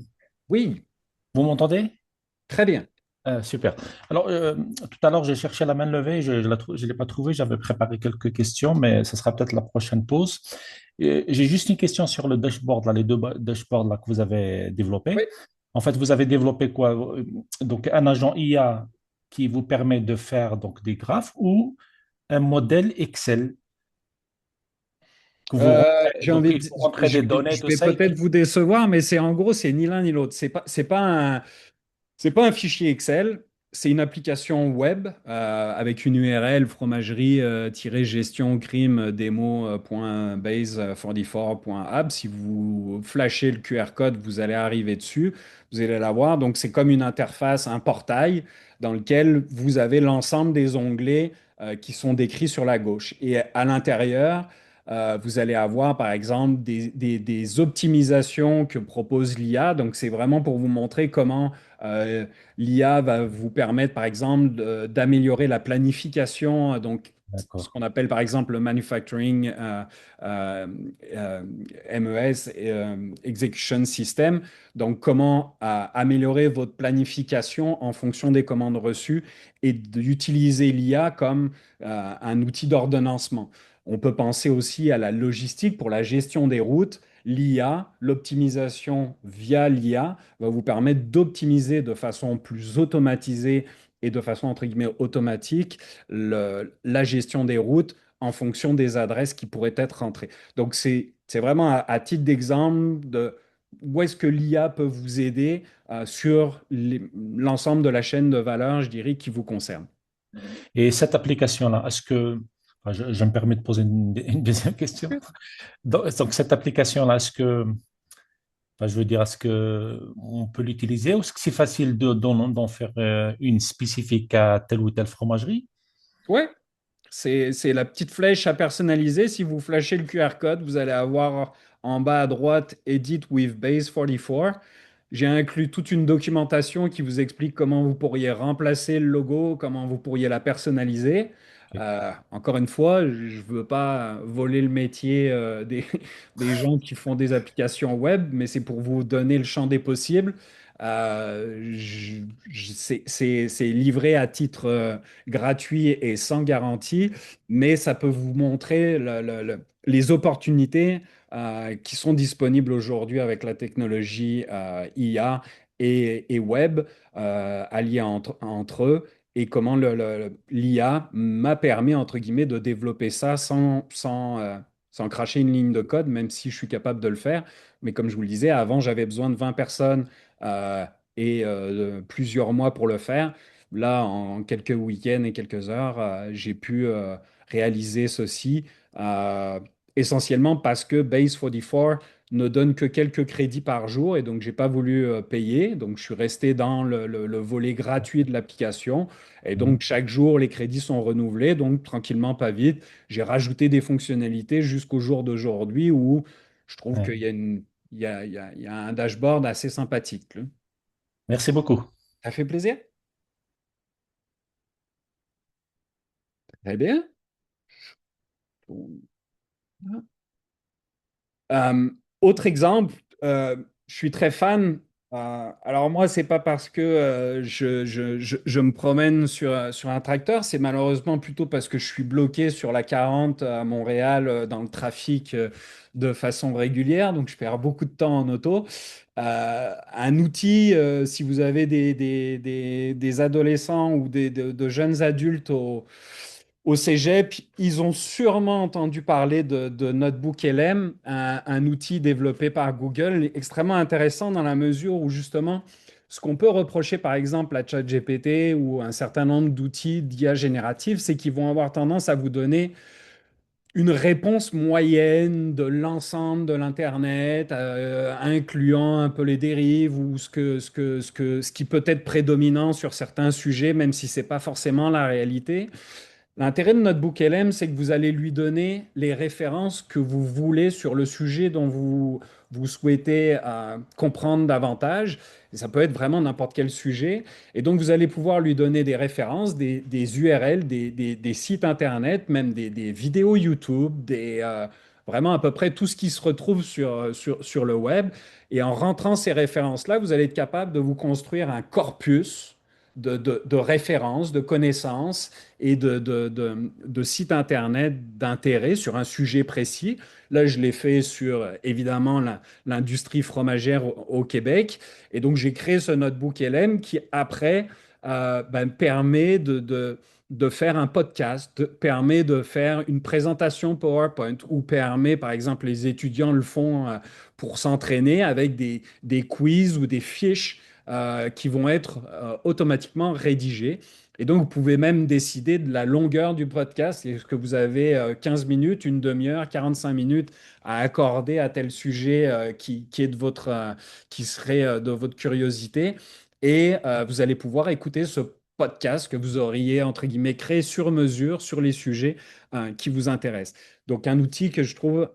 Oui, Vous m'entendez? très bien. Super. Alors, tout à l'heure, j'ai cherché la main levée, je l'ai pas trouvée, j'avais préparé quelques questions, mais ce sera peut-être la prochaine pause. J'ai juste une question sur le dashboard, là, les deux dashboards là, que vous avez Oui. développés. En fait, vous avez développé quoi? Donc, un agent IA qui vous permet de faire donc, des graphes ou un modèle Excel que vous rentrez, J'ai donc envie il de, faut rentrer des données, je tout vais ça, et peut-être puis, vous décevoir, mais c'est en gros, c'est ni l'un ni l'autre. C'est pas un fichier Excel, c'est une application web avec une URL fromagerie-gestion crime demo.base44.app. Si vous flashez le QR code, vous allez arriver dessus, vous allez la voir. Donc, c'est comme une interface, un portail dans lequel vous avez l'ensemble des onglets qui sont décrits sur la gauche. Et à l'intérieur, vous allez avoir, par exemple, des optimisations que propose l'IA. Donc, c'est vraiment pour vous montrer comment l'IA va vous permettre, par exemple, d'améliorer la planification, donc ce d'accord, qu'on appelle par exemple le manufacturing euh, euh, MES, Execution System. Donc, comment améliorer votre planification en fonction des commandes reçues et d'utiliser l'IA comme un outil d'ordonnancement. On peut penser aussi à la logistique pour la gestion des routes. L'IA, l'optimisation via l'IA va vous permettre d'optimiser de façon plus automatisée et de façon entre guillemets automatique la gestion des routes en fonction des adresses qui pourraient être rentrées. Donc c'est vraiment à titre d'exemple de où est-ce que l'IA peut vous aider sur l'ensemble de la chaîne de valeur, je dirais, qui vous concerne. et cette application-là, est-ce que, enfin, je me permets de poser une deuxième question. Donc, cette application-là, est-ce que, enfin, je veux dire, est-ce que on peut l'utiliser ou est-ce que c'est facile d'en faire une spécifique à telle ou telle fromagerie? Ouais, c'est la petite flèche à personnaliser. Si vous flashez le QR code, vous allez avoir en bas à droite Edit with Base 44. J'ai inclus toute une documentation qui vous explique comment vous pourriez remplacer le logo, comment vous pourriez la personnaliser. ok. Encore une fois, je ne veux pas voler le métier des gens qui font des applications web, mais c'est pour vous donner le champ des possibles. C'est livré à titre gratuit et sans garantie, mais ça peut vous montrer les opportunités qui sont disponibles aujourd'hui avec la technologie IA et web alliés entre eux et comment l'IA m'a permis, entre guillemets, de développer ça sans cracher une ligne de code, même si je suis capable de le faire. Mais comme je vous le disais, avant, j'avais besoin de 20 personnes euh, et de plusieurs mois pour le faire. Là, en quelques week-ends et quelques heures, j'ai pu réaliser ceci, euh, essentiellement parce que Base 44 ne donne que quelques crédits par jour et donc j'ai pas voulu payer. Donc je suis resté dans le volet gratuit de l'application et donc Mhm. chaque jour les crédits sont renouvelés. Donc tranquillement, pas vite, j'ai rajouté des fonctionnalités jusqu'au jour d'aujourd'hui où je trouve Ouais. qu'il y a il y a un dashboard assez sympathique, là. Merci beaucoup. Ça fait plaisir? Très bien. Euh, Autre exemple, je suis très fan. Alors moi, c'est pas parce que je me promène sur un tracteur, c'est malheureusement plutôt parce que je suis bloqué sur la 40 à Montréal dans le trafic de façon régulière, donc je perds beaucoup de temps en auto. Un outil, si vous avez des adolescents ou de jeunes adultes au Cégep, ils ont sûrement entendu parler de Notebook LM, un outil développé par Google, extrêmement intéressant dans la mesure où justement, ce qu'on peut reprocher par exemple à ChatGPT ou un certain nombre d'outils d'IA générative, c'est qu'ils vont avoir tendance à vous donner une réponse moyenne de l'ensemble de l'Internet, incluant un peu les dérives ou ce qui peut être prédominant sur certains sujets, même si ce n'est pas forcément la réalité. L'intérêt de Notebook LM, c'est que vous allez lui donner les références que vous voulez sur le sujet dont vous souhaitez comprendre davantage. Et ça peut être vraiment n'importe quel sujet. Et donc, vous allez pouvoir lui donner des références, des URL, des sites Internet, même des vidéos YouTube, vraiment à peu près tout ce qui se retrouve sur le web. Et en rentrant ces références-là, vous allez être capable de vous construire un corpus de références, de connaissances et de sites Internet d'intérêt sur un sujet précis. Là, je l'ai fait sur, évidemment, l'industrie fromagère au Québec. Et donc, j'ai créé ce notebook LM qui, après, permet de faire un podcast, permet de faire une présentation PowerPoint ou permet, par exemple, les étudiants le font pour s'entraîner avec des quiz ou des fiches qui vont être automatiquement rédigées. Et donc, vous pouvez même décider de la longueur du podcast. Est-ce que vous avez 15 minutes, une demi-heure, 45 minutes à accorder à tel sujet qui est qui serait de votre curiosité? Et vous allez pouvoir écouter ce podcast que vous auriez, entre guillemets, créé sur mesure sur les sujets qui vous intéressent. Donc, un outil que je trouve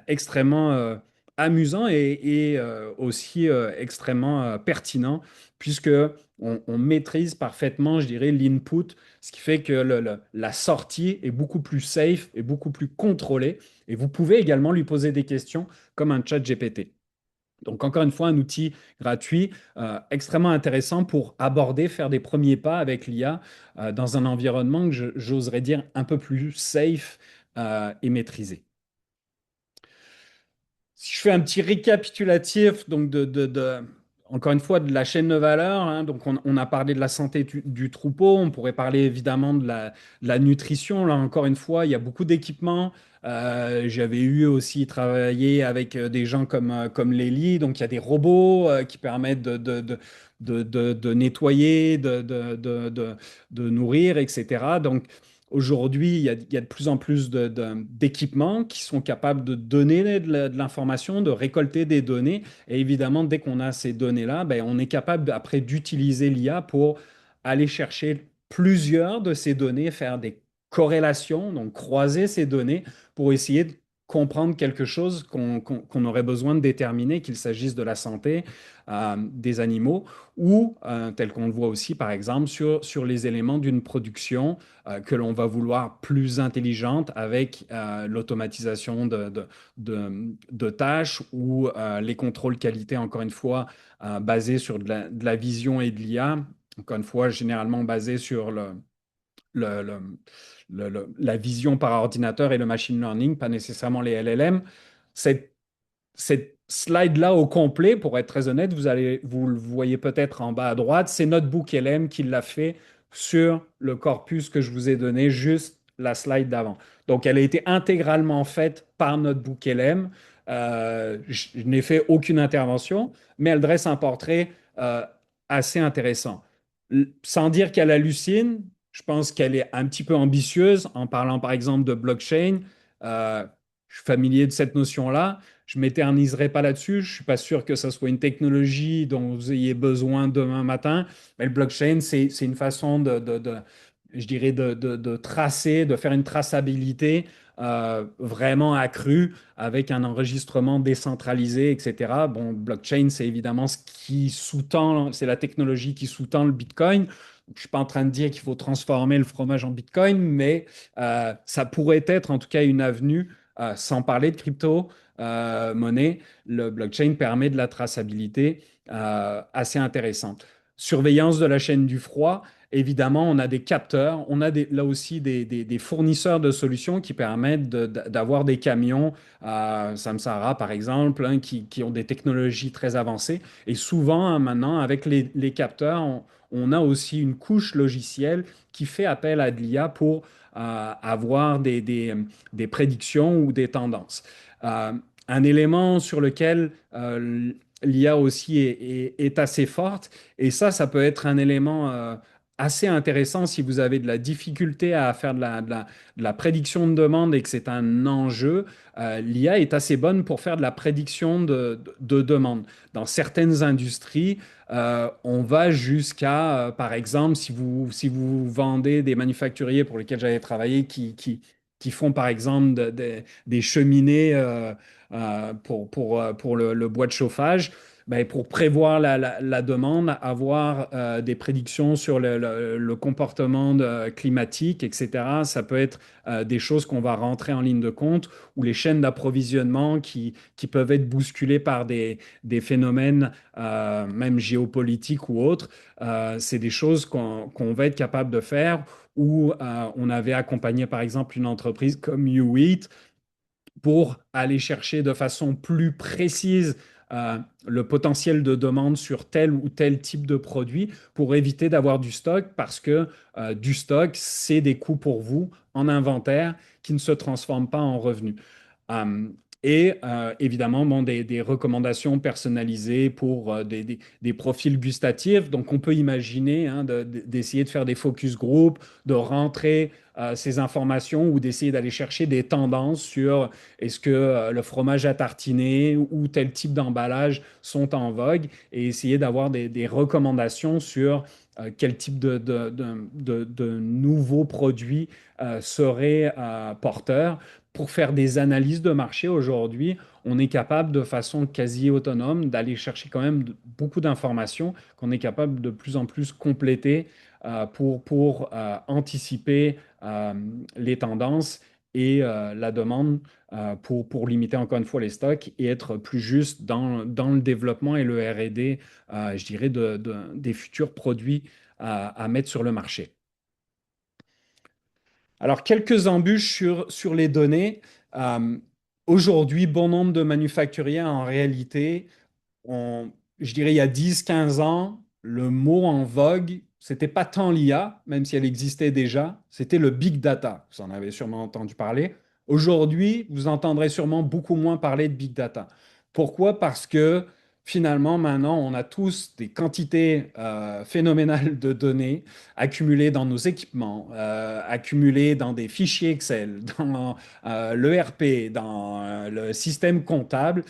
extrêmement amusant et aussi extrêmement pertinent puisque on maîtrise parfaitement, je dirais, l'input, ce qui fait que la sortie est beaucoup plus safe et beaucoup plus contrôlée. Et vous pouvez également lui poser des questions comme un chat GPT. Donc, encore une fois, un outil gratuit extrêmement intéressant pour aborder, faire des premiers pas avec l'IA dans un environnement que j'oserais dire un peu plus safe et maîtrisé. Si je fais un petit récapitulatif donc encore une fois de la chaîne de valeur, hein, donc on a parlé de la santé du troupeau, on pourrait parler évidemment de la nutrition. Là encore une fois, il y a beaucoup d'équipements. J'avais eu aussi travaillé avec des gens comme Lélie, donc il y a des robots qui permettent de nettoyer, de nourrir, etc. Donc aujourd'hui, il y a de plus en plus d'équipements qui sont capables de donner de l'information, de récolter des données. Et évidemment, dès qu'on a ces données-là, ben, on est capable après d'utiliser l'IA pour aller chercher plusieurs de ces données, faire des corrélations, donc croiser ces données pour essayer comprendre quelque chose qu'on aurait besoin de déterminer, qu'il s'agisse de la santé des animaux ou, tel qu'on le voit aussi, par exemple, sur les éléments d'une production que l'on va vouloir plus intelligente avec l'automatisation de tâches ou les contrôles qualité, encore une fois, basés sur de la vision et de l'IA, encore une fois, généralement basés sur le- le- la vision par ordinateur et le machine learning, pas nécessairement les LLM. Cette slide-là au complet, pour être très honnête, vous le voyez peut-être en bas à droite, c'est Notebook LM qui l'a fait sur le corpus que je vous ai donné, juste la slide d'avant. Donc, elle a été intégralement faite par Notebook LM. Je n'ai fait aucune intervention, mais elle dresse un portrait assez intéressant. Sans dire qu'elle hallucine, je pense qu'elle est un petit peu ambitieuse en parlant par exemple de blockchain. Euh, je suis familier de cette notion-là. Je m'éterniserai pas là-dessus. Je suis pas sûr que ça soit une technologie dont vous ayez besoin demain matin. Mais le blockchain, c'est une façon je dirais, de tracer, de faire une traçabilité vraiment accrue avec un enregistrement décentralisé, etc. Bon, blockchain, c'est évidemment ce qui sous-tend, c'est la technologie qui sous-tend le Bitcoin. Je ne suis pas en train de dire qu'il faut transformer le fromage en Bitcoin, mais ça pourrait être en tout cas une avenue, sans parler de crypto, monnaie. Le blockchain permet de la traçabilité assez intéressante. Surveillance de la chaîne du froid. Évidemment, on a des capteurs, on a là aussi des fournisseurs de solutions qui permettent d'avoir des camions, Samsara par exemple, hein, qui ont des technologies très avancées. Et souvent, hein, maintenant, avec les capteurs, on a aussi une couche logicielle qui fait appel à de l'IA pour avoir des prédictions ou des tendances. Euh, un élément sur lequel l'IA aussi est assez forte, et ça peut être un élément assez intéressant si vous avez de la difficulté à faire de la prédiction de demande et que c'est un enjeu. L'IA est assez bonne pour faire de la prédiction de demande. Dans certaines industries, on va jusqu'à, par exemple, si vous vendez des manufacturiers pour lesquels j'avais travaillé qui font, par exemple, des cheminées pour le bois de chauffage, ben, pour prévoir la demande, avoir des prédictions sur le comportement climatique, etc. Ça peut être des choses qu'on va rentrer en ligne de compte ou les chaînes d'approvisionnement qui peuvent être bousculées par des phénomènes, même géopolitiques ou autres. C'est des choses qu'on va être capable de faire où on avait accompagné par exemple une entreprise comme U8 pour aller chercher de façon plus précise le potentiel de demande sur tel ou tel type de produit pour éviter d'avoir du stock parce que du stock, c'est des coûts pour vous en inventaire qui ne se transforment pas en revenus. Euh, Évidemment, bon, des recommandations personnalisées pour des profils gustatifs. Donc, on peut imaginer hein, d'essayer de faire des focus group, de rentrer ces informations ou d'essayer d'aller chercher des tendances sur est-ce que le fromage à tartiner ou tel type d'emballage sont en vogue et essayer d'avoir des recommandations sur quel type de nouveaux produits seraient porteurs. Pour faire des analyses de marché aujourd'hui, on est capable de façon quasi autonome d'aller chercher quand même beaucoup d'informations qu'on est capable de plus en plus compléter pour anticiper les tendances et la demande pour limiter encore une fois les stocks et être plus juste dans le développement et le R&D, je dirais, des futurs produits à mettre sur le marché. Alors, quelques embûches sur les données. Euh, Aujourd'hui, bon nombre de manufacturiers, en réalité, je dirais il y a 10, 15 ans, le mot en vogue, c'était pas tant l'IA, même si elle existait déjà, c'était le big data. Vous en avez sûrement entendu parler. Aujourd'hui, vous entendrez sûrement beaucoup moins parler de big data. Pourquoi? Parce que finalement, maintenant, on a tous des quantités phénoménales de données accumulées dans nos équipements, accumulées dans des fichiers Excel, dans l'ERP, dans le système comptable.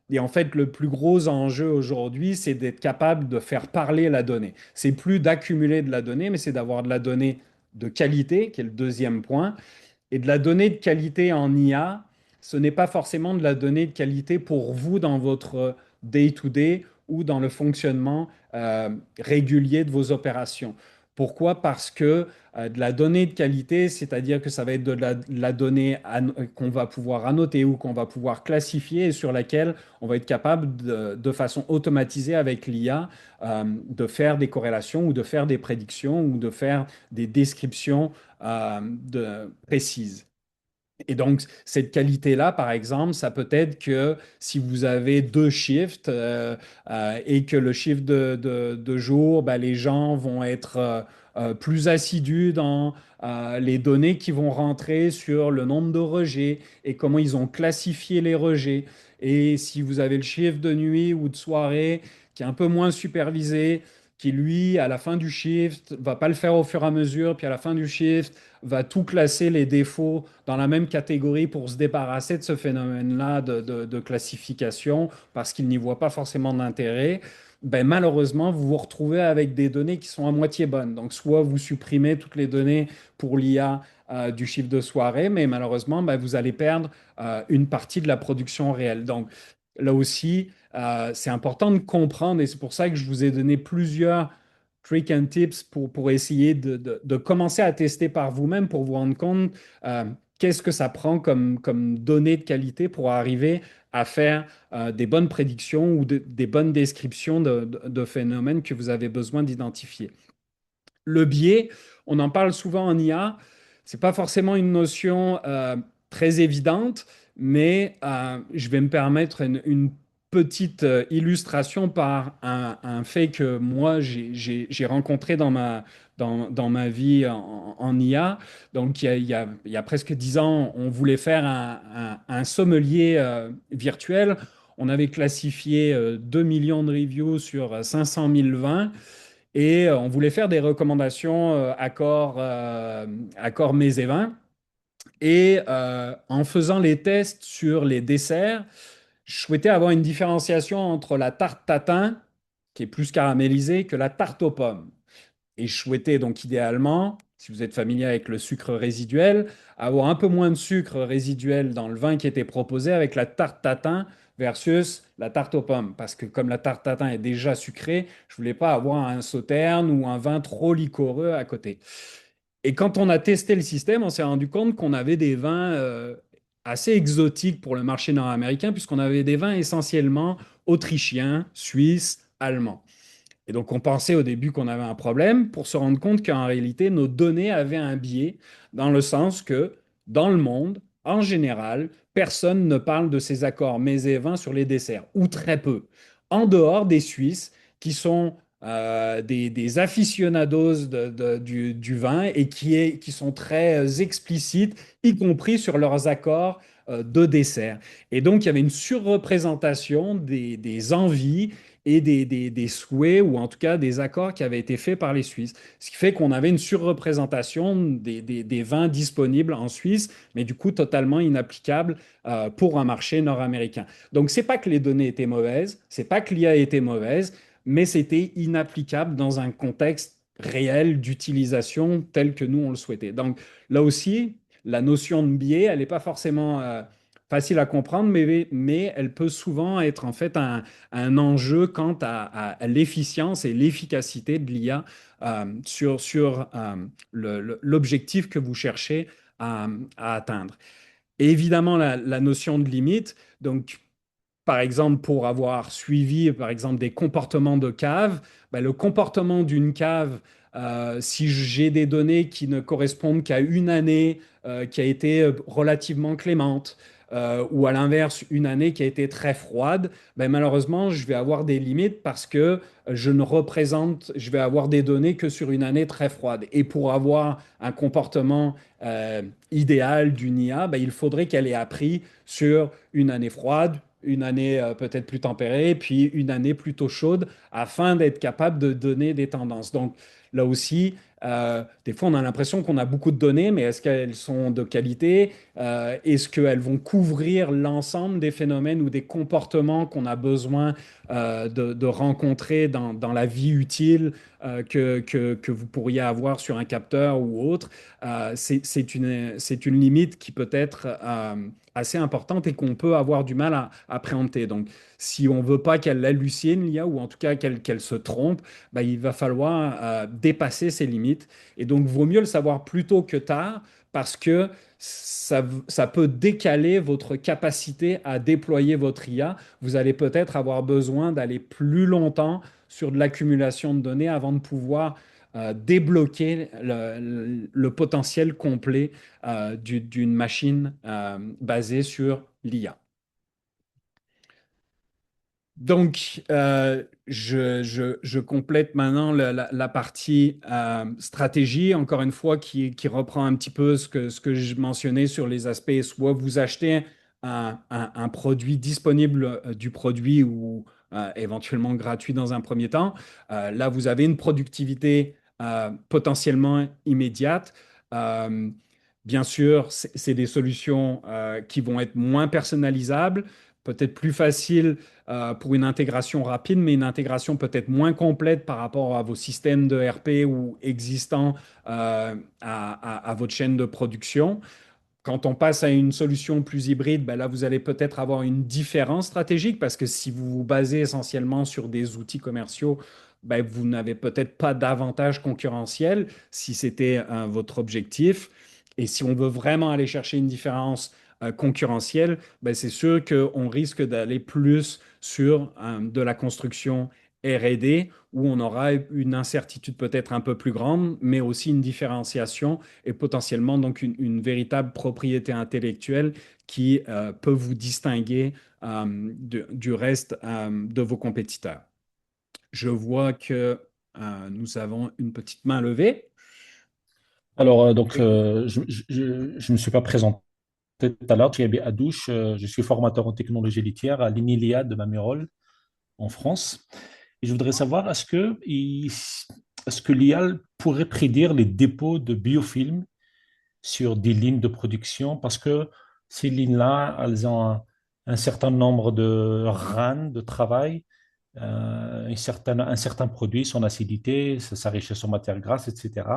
Et en fait, le plus gros enjeu aujourd'hui, c'est d'être capable de faire parler la donnée. C'est plus d'accumuler de la donnée, mais c'est d'avoir de la donnée de qualité, qui est le deuxième point. Et de la donnée de qualité en IA, ce n'est pas forcément de la donnée de qualité pour vous dans votre day-to-day ou dans le fonctionnement régulier de vos opérations. Pourquoi? Parce que de la donnée de qualité, c'est-à-dire que ça va être de la donnée qu'on va pouvoir annoter ou qu'on va pouvoir classifier et sur laquelle on va être capable de façon automatisée avec l'IA de faire des corrélations ou de faire des prédictions ou de faire des descriptions précises. Et donc, cette qualité-là, par exemple, ça peut être que si vous avez deux shifts et que le shift de jour, ben, les gens vont être plus assidus dans les données qui vont rentrer sur le nombre de rejets et comment ils ont classifié les rejets. Et si vous avez le shift de nuit ou de soirée qui est un peu moins supervisé, qui lui, à la fin du shift, va pas le faire au fur et à mesure, puis à la fin du shift, va tout classer les défauts dans la même catégorie pour se débarrasser de ce phénomène-là de classification parce qu'il n'y voit pas forcément d'intérêt, ben malheureusement, vous vous retrouvez avec des données qui sont à moitié bonnes. Donc, soit vous supprimez toutes les données pour l'IA du chiffre de soirée, mais malheureusement, ben, vous allez perdre une partie de la production réelle. Donc, là aussi, c'est important de comprendre et c'est pour ça que je vous ai donné plusieurs tricks and tips pour essayer de commencer à tester par vous-même pour vous rendre compte qu'est-ce que ça prend comme données de qualité pour arriver à faire des bonnes prédictions ou des bonnes descriptions de phénomènes que vous avez besoin d'identifier. Le biais, on en parle souvent en IA, c'est pas forcément une notion très évidente, mais je vais me permettre une petite illustration par un fait que moi j'ai rencontré dans ma vie en IA. Donc il y a presque 10 ans, on voulait faire un sommelier virtuel. On avait classifié 2 millions de reviews sur 500 000 vins. Et on voulait faire des recommandations accord mets et vins. Et en faisant les tests sur les desserts, je souhaitais avoir une différenciation entre la tarte tatin, qui est plus caramélisée, que la tarte aux pommes. Et je souhaitais donc idéalement, si vous êtes familier avec le sucre résiduel, avoir un peu moins de sucre résiduel dans le vin qui était proposé avec la tarte tatin versus la tarte aux pommes. Parce que comme la tarte tatin est déjà sucrée, je voulais pas avoir un sauterne ou un vin trop liquoreux à côté. Et quand on a testé le système, on s'est rendu compte qu'on avait des vins assez exotiques pour le marché nord-américain, puisqu'on avait des vins essentiellement autrichiens, suisses, allemands. Et donc, on pensait au début qu'on avait un problème pour se rendre compte qu'en réalité, nos données avaient un biais dans le sens que, dans le monde, en général, personne ne parle de ces accords mets et vins sur les desserts, ou très peu. En dehors des Suisses, qui sont des aficionados du vin et qui sont très explicites, y compris sur leurs accords de dessert. Et donc, il y avait une surreprésentation des envies et des souhaits, ou en tout cas des accords qui avaient été faits par les Suisses. Ce qui fait qu'on avait une surreprésentation des vins disponibles en Suisse, mais du coup totalement inapplicable pour un marché nord-américain. Donc, c'est pas que les données étaient mauvaises, c'est pas que l'IA était mauvaise, mais c'était inapplicable dans un contexte réel d'utilisation tel que nous on le souhaitait. Donc, là aussi, la notion de biais, elle n'est pas forcément facile à comprendre, mais elle peut souvent être en fait un enjeu quant à l'efficience et l'efficacité de l'IA sur l'objectif que vous cherchez à atteindre. Et évidemment, la notion de limite, donc par exemple, pour avoir suivi, par exemple, des comportements de cave, ben, le comportement d'une cave, si j'ai des données qui ne correspondent qu'à une année qui a été relativement clémente, ou à l'inverse, une année qui a été très froide, ben, malheureusement, je vais avoir des limites parce que je vais avoir des données que sur une année très froide. Et pour avoir un comportement idéal d'une IA, ben, il faudrait qu'elle ait appris sur une année froide, une année peut-être plus tempérée, puis une année plutôt chaude, afin d'être capable de donner des tendances. Donc là aussi, des fois on a l'impression qu'on a beaucoup de données, mais est-ce qu'elles sont de qualité? Est-ce qu'elles vont couvrir l'ensemble des phénomènes ou des comportements qu'on a besoin de rencontrer dans la vie utile que vous pourriez avoir sur un capteur ou autre? C'est une limite qui peut être assez importante et qu'on peut avoir du mal à préempter. Donc, si on veut pas qu'elle hallucine, l'IA, ou en tout cas qu'elle se trompe, bah, il va falloir dépasser ses limites. Et donc, vaut mieux le savoir plus tôt que tard parce que ça peut décaler votre capacité à déployer votre IA. Vous allez peut-être avoir besoin d'aller plus longtemps sur de l'accumulation de données avant de pouvoir débloquer le potentiel complet d'une machine basée sur l'IA. Donc, je complète maintenant la partie stratégie, encore une fois, qui reprend un petit peu ce que je mentionnais sur les aspects. Soit vous achetez un produit disponible du produit ou éventuellement gratuit dans un premier temps. Là, vous avez une productivité potentiellement immédiate. Euh, Bien sûr, c'est des solutions qui vont être moins personnalisables, peut-être plus faciles pour une intégration rapide, mais une intégration peut-être moins complète par rapport à vos systèmes de RP ou existants à votre chaîne de production. Quand on passe à une solution plus hybride, ben là, vous allez peut-être avoir une différence stratégique parce que si vous vous basez essentiellement sur des outils commerciaux, ben, vous n'avez peut-être pas d'avantage concurrentiel si c'était votre objectif. Et si on veut vraiment aller chercher une différence concurrentielle, ben, c'est sûr qu'on risque d'aller plus sur de la construction R&D où on aura une incertitude peut-être un peu plus grande, mais aussi une différenciation et potentiellement donc une véritable propriété intellectuelle qui peut vous distinguer du reste de vos compétiteurs. Je vois que nous avons une petite main levée. Alors, je me suis pas présenté tout à l'heure. Thierry Adouche, je suis formateur en technologie litière à l'INILIA de Mamirol en France. Et je voudrais savoir, est-ce que l'IA pourrait prédire les dépôts de biofilms sur des lignes de production? Parce que ces lignes-là, elles ont un certain nombre de RAN de travail, un certain produit, son acidité, sa richesse en matière grasse, etc.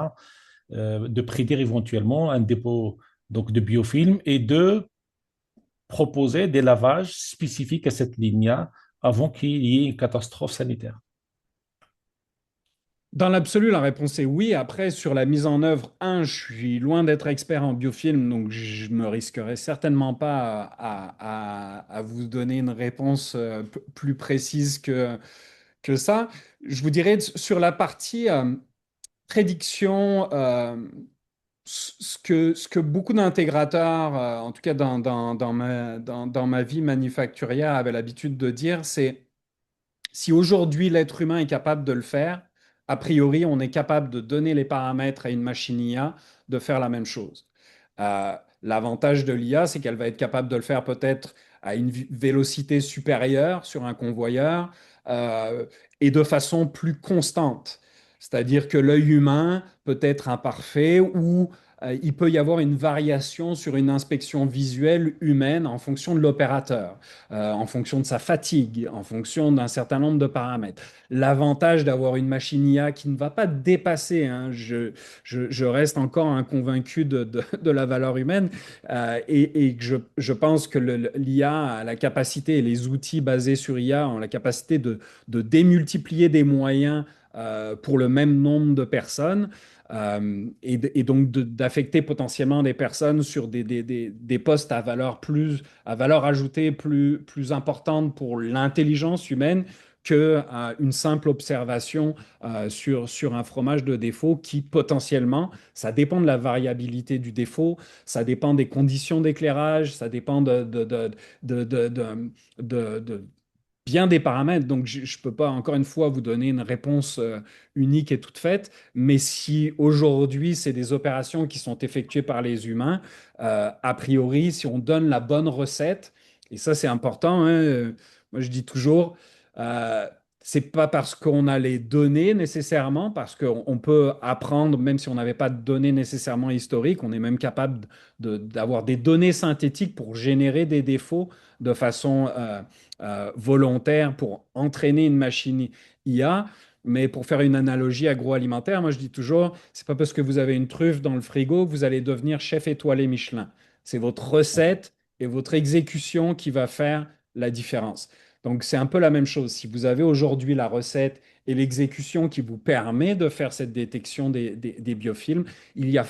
De prédire éventuellement un dépôt donc, de biofilm et de proposer des lavages spécifiques à cette ligne-là avant qu'il y ait une catastrophe sanitaire. Dans l'absolu, la réponse est oui. Après, sur la mise en œuvre, je suis loin d'être expert en biofilm, donc je me risquerai certainement pas à vous donner une réponse plus précise que ça. Je vous dirais sur la partie prédiction, ce que beaucoup d'intégrateurs, en tout cas dans ma vie manufacturière, avaient l'habitude de dire, c'est si aujourd'hui l'être humain est capable de le faire, a priori, on est capable de donner les paramètres à une machine IA de faire la même chose. L'avantage de l'IA, c'est qu'elle va être capable de le faire peut-être à une vélocité supérieure sur un convoyeur et de façon plus constante. C'est-à-dire que l'œil humain peut être imparfait ou il peut y avoir une variation sur une inspection visuelle humaine en fonction de l'opérateur, en fonction de sa fatigue, en fonction d'un certain nombre de paramètres. L'avantage d'avoir une machine IA qui ne va pas dépasser, hein, je reste encore un convaincu de la valeur humaine et que je pense que l'IA a la capacité et les outils basés sur IA ont la capacité de démultiplier des moyens pour le même nombre de personnes et donc d'affecter potentiellement des personnes sur des postes à valeur ajoutée plus importante pour l'intelligence humaine que une simple observation sur un fromage de défaut qui potentiellement, ça dépend de la variabilité du défaut, ça dépend des conditions d'éclairage, ça dépend de bien des paramètres. Donc, je ne peux pas, encore une fois, vous donner une réponse unique et toute faite. Mais si aujourd'hui, c'est des opérations qui sont effectuées par les humains, a priori, si on donne la bonne recette, et ça, c'est important, hein, moi, je dis toujours, euh, c'est pas parce qu'on a les données nécessairement, parce qu'on peut apprendre, même si on n'avait pas de données nécessairement historiques, on est même capable d'avoir des données synthétiques pour générer des défauts de façon volontaire pour entraîner une machine IA. Mais pour faire une analogie agroalimentaire, moi je dis toujours, c'est pas parce que vous avez une truffe dans le frigo que vous allez devenir chef étoilé Michelin. C'est votre recette et votre exécution qui va faire la différence. Donc, c'est un peu la même chose. Si vous avez aujourd'hui la recette et l'exécution qui vous permet de faire cette détection des biofilms, il y a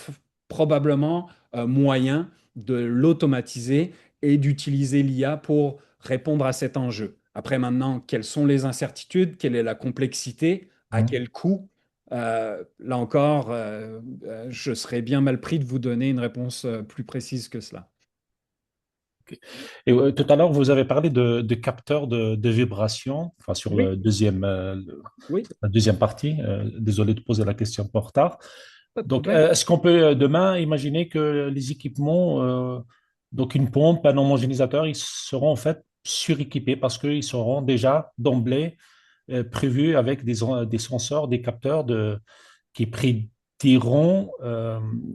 probablement moyen de l'automatiser et d'utiliser l'IA pour répondre à cet enjeu. Après, maintenant, quelles sont les incertitudes? Quelle est la complexité? À Mhm. quel coût? Là encore, je serais bien mal pris de vous donner une réponse plus précise que cela. Ok. Et tout à l'heure, vous avez parlé de capteurs de vibration, enfin, sur Oui, oui, la deuxième partie. Désolé de poser la question un retard. pas de Donc, problème. est-ce qu'on peut demain imaginer que les équipements, donc une pompe, un homogénéisateur, ils seront en fait suréquipés parce qu'ils seront déjà d'emblée prévus avec des senseurs, des capteurs qui prédiront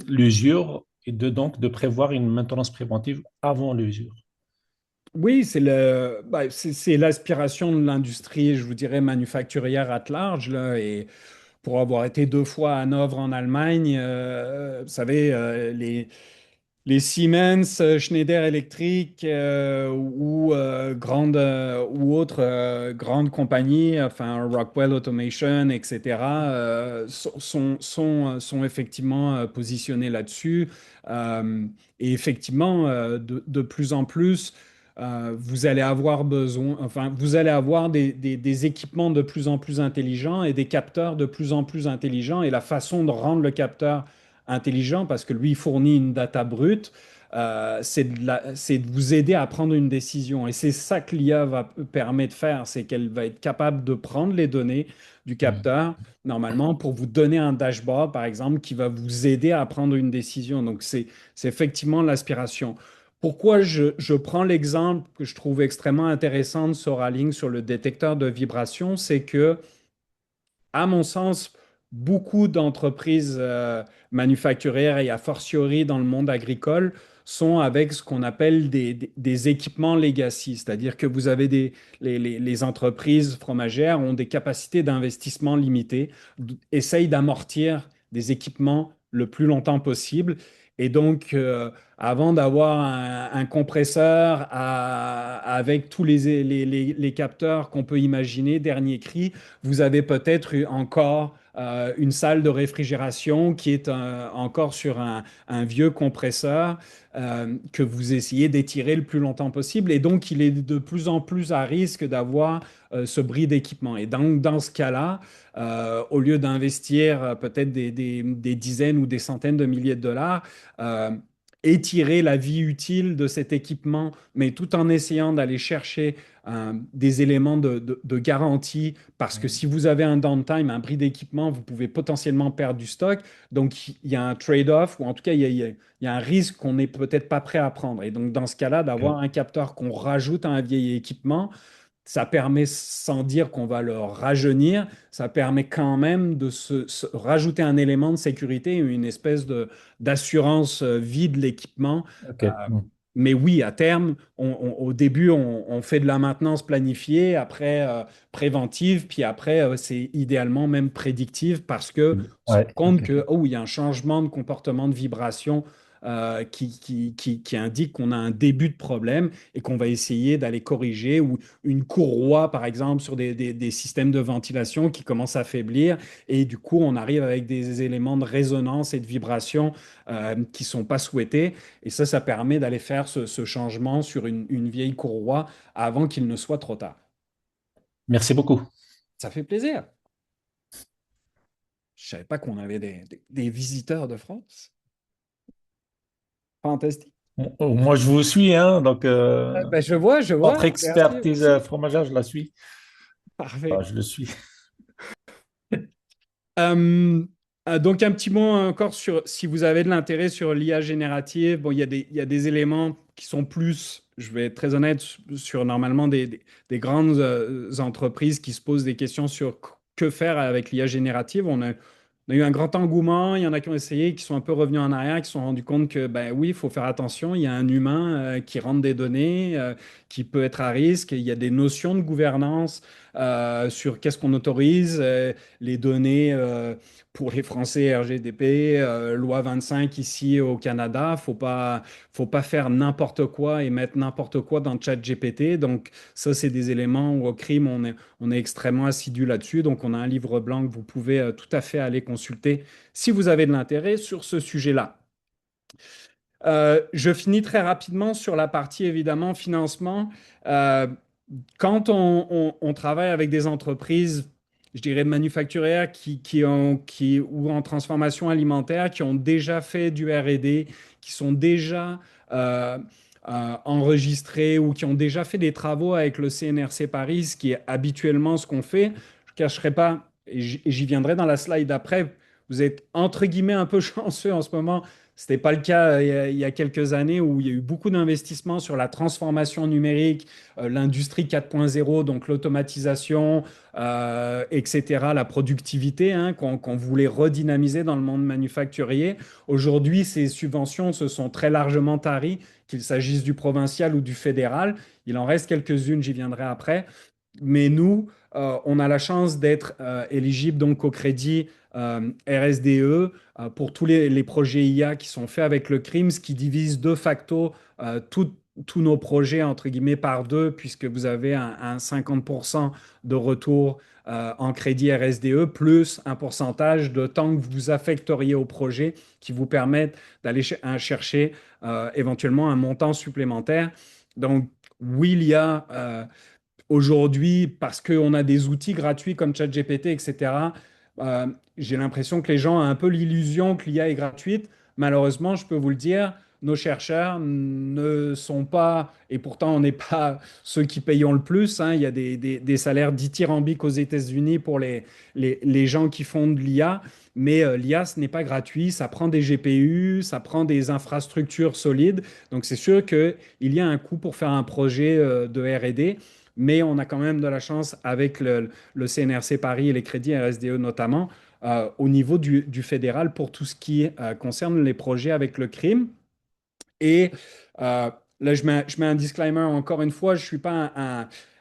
l'usure et donc de prévoir une maintenance préventive avant l'usure. Oui, c'est l'aspiration de l'industrie, je vous dirais, manufacturière at large, là, et pour avoir été 2 fois à Hanovre en Allemagne, vous savez, les Siemens, Schneider Electric ou autres grandes compagnies, enfin Rockwell Automation, etc., sont effectivement positionnés là-dessus. Euh, et effectivement, de plus en plus, vous allez avoir besoin, enfin, vous allez avoir des équipements de plus en plus intelligents et des capteurs de plus en plus intelligents. Et la façon de rendre le capteur intelligent, parce que lui fournit une data brute, c'est de vous aider à prendre une décision. Et c'est ça que l'IA permet de faire, c'est qu'elle va être capable de prendre les données du Mhm. capteur, normalement, pour vous donner un dashboard, par exemple, qui va vous aider à prendre une décision. Donc, c'est effectivement l'aspiration. Pourquoi je prends l'exemple que je trouve extrêmement intéressant de Soraling sur le détecteur de vibration, c'est que à mon sens, beaucoup d'entreprises manufacturières et a fortiori dans le monde agricole sont avec ce qu'on appelle des équipements legacy, c'est-à-dire que vous avez les entreprises fromagères ont des capacités d'investissement limitées, essayent d'amortir des équipements le plus longtemps possible. Et donc, avant d'avoir un compresseur avec tous les capteurs qu'on peut imaginer, dernier cri, vous avez peut-être encore une salle de réfrigération qui est encore sur un vieux compresseur que vous essayez d'étirer le plus longtemps possible. Et donc, il est de plus en plus à risque d'avoir ce bris d'équipement. Et dans ce cas-là, au lieu d'investir peut-être des dizaines ou des centaines de milliers de dollars, euh, étirer la vie utile de cet équipement, mais tout en essayant d'aller chercher des éléments de garantie, parce que si vous avez un downtime, un bris d'équipement, vous pouvez potentiellement perdre du stock. Donc, il y a un trade-off, ou en tout cas, il y a un risque qu'on n'est peut-être pas prêt à prendre. Et donc, dans ce cas-là, d'avoir Ok. un capteur qu'on rajoute à un vieil équipement, ça permet, sans dire qu'on va le rajeunir, ça permet quand même de rajouter un élément de sécurité, une espèce d'assurance vie de l'équipement. Ok. Euh, Mhm. mais oui, à terme, au début, on fait de la maintenance planifiée, après préventive, puis après, c'est idéalement même prédictive parce que on se rend Ouais, compte ok. que, oh, il y a un changement de comportement de vibration qui indique qu'on a un début de problème et qu'on va essayer d'aller corriger, ou une courroie, par exemple, sur des systèmes de ventilation qui commencent à faiblir, et du coup, on arrive avec des éléments de résonance et de vibration qui ne sont pas souhaités, et ça permet d'aller faire ce changement sur une vieille courroie avant qu'il ne soit trop tard. Merci beaucoup. Ça fait plaisir. Je savais pas qu'on avait des visiteurs de France. Fantastique. Moi, je vous suis, hein, donc Ben, je votre vois. Merci, expertise merci. fromagère, je la suis. Parfait. Enfin, je le suis. Euh, donc un petit mot encore sur si vous avez de l'intérêt sur l'IA générative. Bon, il y a des éléments qui sont plus, je vais être très honnête, sur normalement des grandes entreprises qui se posent des questions sur que faire avec l'IA générative. On a eu un grand engouement, il y en a qui ont essayé, qui sont un peu revenus en arrière, qui se sont rendus compte que ben oui, il faut faire attention, il y a un humain qui rentre des données, qui peut être à risque, il y a des notions de gouvernance sur qu'est-ce qu'on autorise, les données pour les Français RGDP, loi 25 ici au Canada. Faut pas faire n'importe quoi et mettre n'importe quoi dans ChatGPT. Donc ça, c'est des éléments où au crime, on est extrêmement assidu là-dessus. Donc on a un livre blanc que vous pouvez tout à fait aller consulter si vous avez de l'intérêt sur ce sujet-là. Je finis très rapidement sur la partie évidemment financement. Euh, Quand on travaille avec des entreprises, je dirais manufacturières ou en transformation alimentaire, qui ont déjà fait du R&D, qui sont déjà euh, enregistrés ou qui ont déjà fait des travaux avec le CNRC Paris, ce qui est habituellement ce qu'on fait, je ne cacherai pas, et j'y viendrai dans la slide après, vous êtes entre guillemets un peu chanceux en ce moment. Ce n'était pas le cas il y a quelques années où il y a eu beaucoup d'investissements sur la transformation numérique, l'industrie 4.0, donc l'automatisation, etc., la productivité, hein, qu'on voulait redynamiser dans le monde manufacturier. Aujourd'hui, ces subventions se sont très largement taries, qu'il s'agisse du provincial ou du fédéral. Il en reste quelques-unes, j'y viendrai après. Mais nous, on a la chance d'être éligible donc au crédit RSDE pour tous les projets IA qui sont faits avec le CRIM, ce qui divise de facto tous nos projets entre guillemets par deux, puisque vous avez un 50% de retour en crédit RSDE, plus un pourcentage de temps que vous affecteriez au projet qui vous permettent d'aller chercher éventuellement un montant supplémentaire. Donc, oui, il y a aujourd'hui, parce qu'on a des outils gratuits comme ChatGPT, etc., j'ai l'impression que les gens ont un peu l'illusion que l'IA est gratuite. Malheureusement, je peux vous le dire, nos chercheurs ne sont pas, et pourtant on n'est pas ceux qui payons le plus, hein. Il y a des salaires dithyrambiques aux États-Unis pour les gens qui font de l'IA, mais l'IA, ce n'est pas gratuit, ça prend des GPU, ça prend des infrastructures solides, donc c'est sûr qu'il y a un coût pour faire un projet de R&D, mais on a quand même de la chance avec le CNRC Paris et les crédits RSDE notamment, au niveau du fédéral pour tout ce qui concerne les projets avec le crime. Et là, je mets un disclaimer encore une fois, je ne suis pas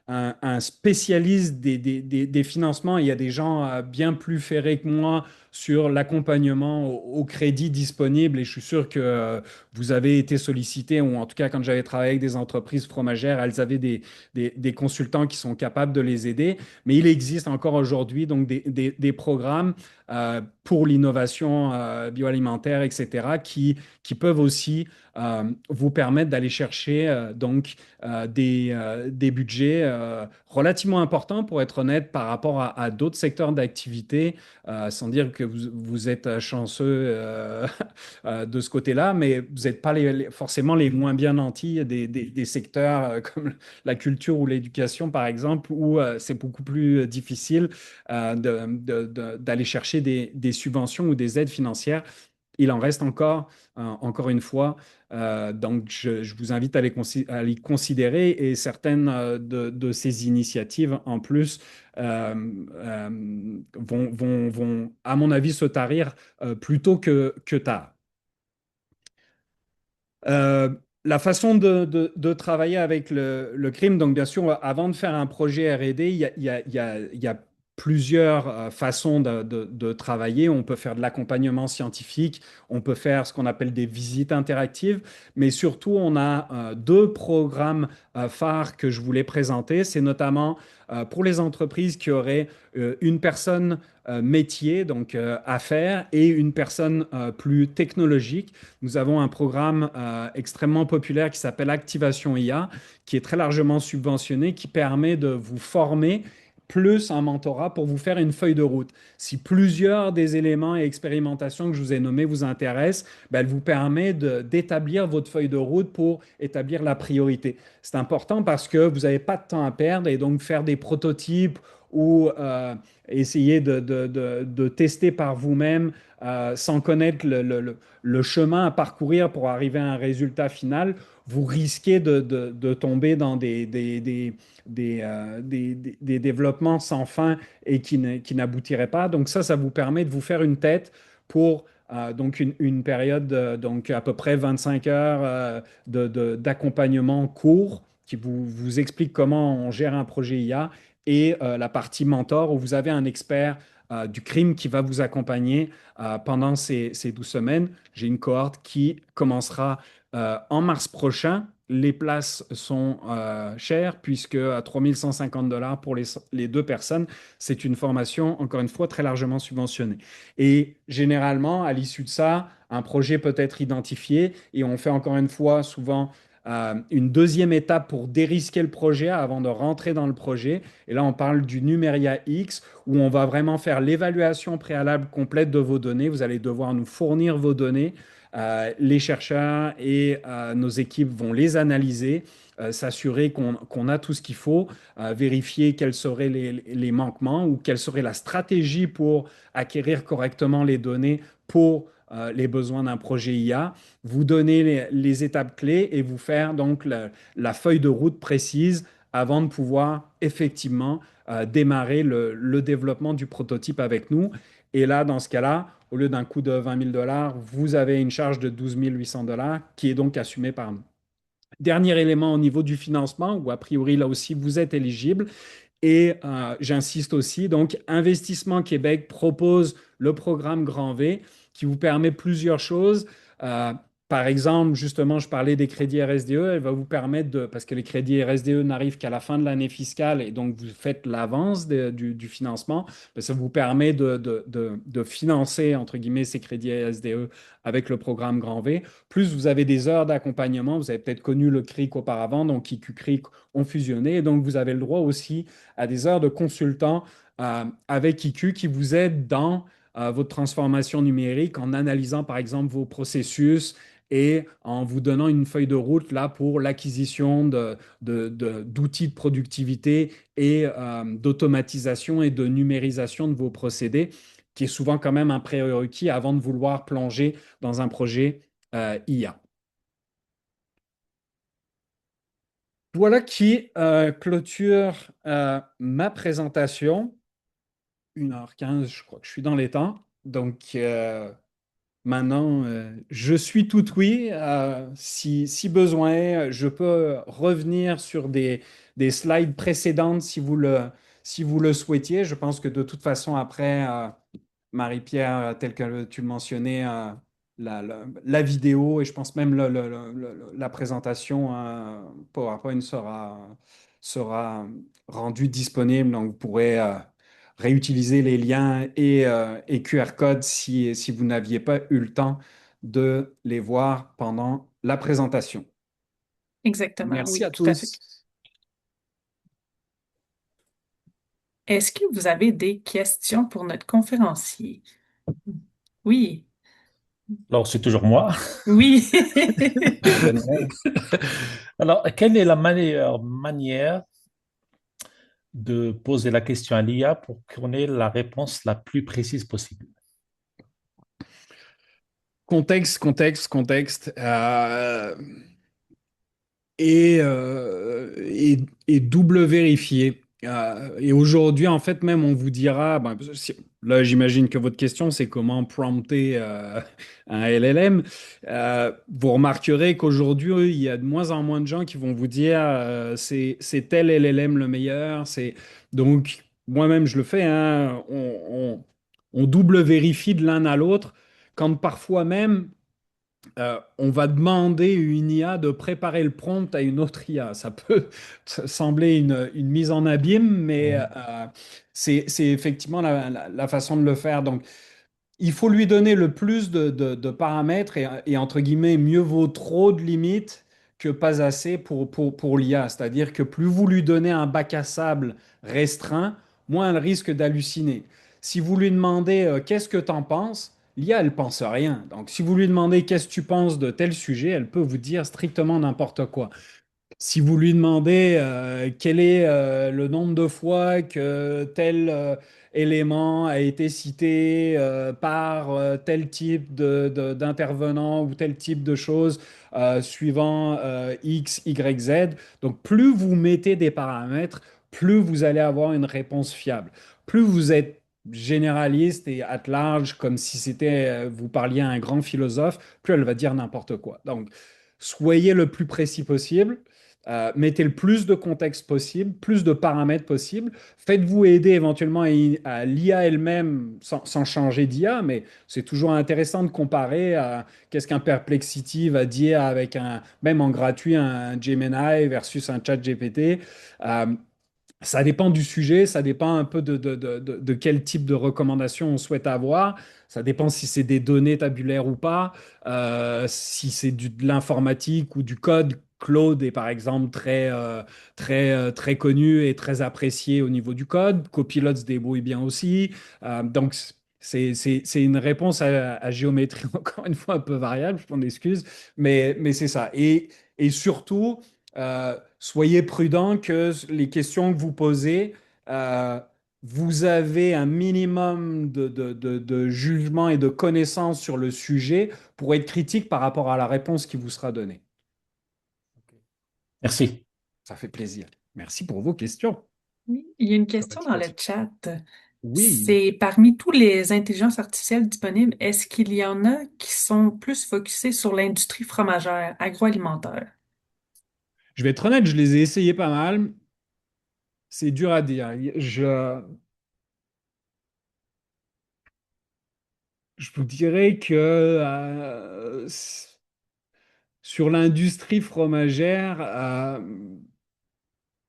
un spécialiste des financements. Il y a des gens bien plus ferrés que moi sur l'accompagnement au crédit disponible et je suis sûr que vous avez été sollicité, ou en tout cas quand j'avais travaillé avec des entreprises fromagères, elles avaient des consultants qui sont capables de les aider. Mais il existe encore aujourd'hui donc des programmes pour l'innovation bioalimentaire, etc., qui peuvent aussi vous permettre d'aller chercher des budgets relativement importants, pour être honnête, par rapport à d'autres secteurs d'activité, sans dire que vous êtes chanceux de ce côté-là, mais vous n'êtes pas forcément les moins bien nantis des secteurs comme la culture ou l'éducation, par exemple, où c'est beaucoup plus difficile d'aller chercher des subventions ou des aides financières. Il en reste encore une fois. Donc, je vous invite à les considérer et certaines de ces initiatives, en plus, vont, à mon avis, se tarir plus tôt que tard. Euh, la façon de travailler avec le crime, donc bien sûr, avant de faire un projet R&D, il y a plusieurs façons de travailler. On peut faire de l'accompagnement scientifique, on peut faire ce qu'on appelle des visites interactives, mais surtout, on a deux programmes phares que je voulais présenter. C'est notamment pour les entreprises qui auraient une personne métier, donc affaires, et une personne plus technologique. Nous avons un programme extrêmement populaire qui s'appelle Activation IA, qui est très largement subventionné, qui permet de vous former plus un mentorat pour vous faire une feuille de route. Si plusieurs des éléments et expérimentations que je vous ai nommés vous intéressent, ben, elle vous permet d'établir votre feuille de route pour établir la priorité. C'est important parce que vous n'avez pas de temps à perdre et donc faire des prototypes ou essayer de tester par vous-même sans connaître le chemin à parcourir pour arriver à un résultat final, vous risquez de tomber dans des développements sans fin et qui n'aboutiraient pas. Donc ça vous permet de vous faire une tête pour donc une période donc à peu près 25 heures d'accompagnement court qui vous explique comment on gère un projet IA et la partie mentor où vous avez un expert du crime qui va vous accompagner pendant ces 12 semaines. J'ai une cohorte qui commencera en mars prochain. Les places sont chères puisque à 3 150 $ pour les deux personnes, c'est une formation, encore une fois, très largement subventionnée. Et généralement, à l'issue de ça, un projet peut être identifié et on fait encore une fois souvent une deuxième étape pour dérisquer le projet avant de rentrer dans le projet. Et là, on parle du Numeria X où on va vraiment faire l'évaluation préalable complète de vos données. Vous allez devoir nous fournir vos données. Les chercheurs et nos équipes vont les analyser, s'assurer qu'on a tout ce qu'il faut, vérifier quels seraient les manquements ou quelle serait la stratégie pour acquérir correctement les données pour les besoins d'un projet IA, vous donner les étapes clés et vous faire donc la feuille de route précise avant de pouvoir effectivement démarrer le développement du prototype avec nous. Et là, dans ce cas-là, au lieu d'un coût de 20 000 $, vous avez une charge de 12 800 $ qui est donc assumée par nous. Dernier élément au niveau du financement, où a priori là aussi vous êtes éligible. Et j'insiste aussi, donc Investissement Québec propose le programme Grand V qui vous permet plusieurs choses. Euh, Par exemple, justement, je parlais des crédits RSDE, elle va vous permettre de, parce que les crédits RSDE n'arrivent qu'à la fin de l'année fiscale et donc vous faites l'avance du financement, ben, ça vous permet de financer, entre guillemets, ces crédits RSDE avec le programme Grand V. Plus vous avez des heures d'accompagnement, vous avez peut-être connu le CRIC auparavant, donc IQ CRIC ont fusionné, et donc vous avez le droit aussi à des heures de consultant avec IQ qui vous aide dans votre transformation numérique en analysant par exemple vos processus et en vous donnant une feuille de route là pour l'acquisition d'outils de productivité et d'automatisation et de numérisation de vos procédés, qui est souvent quand même un prérequis avant de vouloir plonger dans un projet IA. Voilà qui clôture ma présentation. 1h15, je crois que je suis dans les temps. Donc maintenant, je suis tout oui. Si besoin, je peux revenir sur des slides précédentes si vous le souhaitiez. Je pense que de toute façon, après, Marie-Pierre, tel que tu le mentionnais, la vidéo et je pense même la présentation PowerPoint sera rendue disponible. Donc, vous pourrez réutiliser les liens et QR codes si vous n'aviez pas eu le temps de les voir pendant la présentation. Exactement, Merci oui, à tout à fait. tous. Est-ce que vous avez des questions pour notre conférencier? Oui, Alors, c'est toujours moi. oui. Alors, quelle est la meilleure manière de poser la question à l'IA pour qu'on ait la réponse la plus précise possible? Contexte. Et double vérifier. Et aujourd'hui, en fait, même on vous dira, ben, là j'imagine que votre question c'est comment prompter un LLM. Vous remarquerez qu'aujourd'hui, il y a de moins en moins de gens qui vont vous dire c'est tel LLM le meilleur. Donc, moi-même je le fais, hein, on double vérifie de l'un à l'autre quand parfois même on va demander à une IA de préparer le prompt à une autre IA. Ça peut sembler une mise en abîme, mais c'est effectivement la façon de le faire. Donc, il faut lui donner le plus de paramètres et, entre guillemets, mieux vaut trop de limites que pas assez pour l'IA. C'est-à-dire que plus vous lui donnez un bac à sable restreint, moins elle risque d'halluciner. Si vous lui demandez qu'est-ce que tu en penses, l'IA, elle pense rien. Donc, si vous lui demandez qu'est-ce que tu penses de tel sujet, elle peut vous dire strictement n'importe quoi. Si vous lui demandez quel est le nombre de fois que tel élément a été cité par tel type d'intervenant ou tel type de choses suivant X, Y, Z, donc plus vous mettez des paramètres, plus vous allez avoir une réponse fiable. Plus vous êtes généraliste et at large, comme si c'était vous parliez à un grand philosophe, plus elle va dire n'importe quoi. Donc, soyez le plus précis possible. Mettez le plus de contexte possible, plus de paramètres possible. Faites-vous aider éventuellement à l'IA elle-même sans changer d'IA, mais c'est toujours intéressant de comparer à qu'est-ce qu'un Perplexity va dire avec même en gratuit, un Gemini versus un chat GPT. Euh, Ça dépend du sujet, ça dépend un peu de quel type de recommandation on souhaite avoir. Ça dépend si c'est des données tabulaires ou pas, si c'est de l'informatique ou du code. Claude est par exemple très connu et très apprécié au niveau du code. Copilot se débrouille bien aussi. Donc, c'est une réponse à géométrie, encore une fois, un peu variable, je m'en excuse, mais c'est ça. Et surtout, soyez prudent que les questions que vous posez, euh, vous avez un minimum de jugement et de connaissances sur le sujet pour être critique par rapport à la réponse qui vous sera donnée. Merci. Ça fait plaisir. Merci pour vos questions. Oui, il y a une Sur question dans le l'expression. chat. Oui, C'est parmi tous les intelligences artificielles disponibles, est-ce qu'il y en a qui sont plus focusées sur l'industrie fromagère, agroalimentaire? je vais être honnête, je les ai essayés pas mal. C'est dur à dire. Je vous dirais que sur l'industrie fromagère,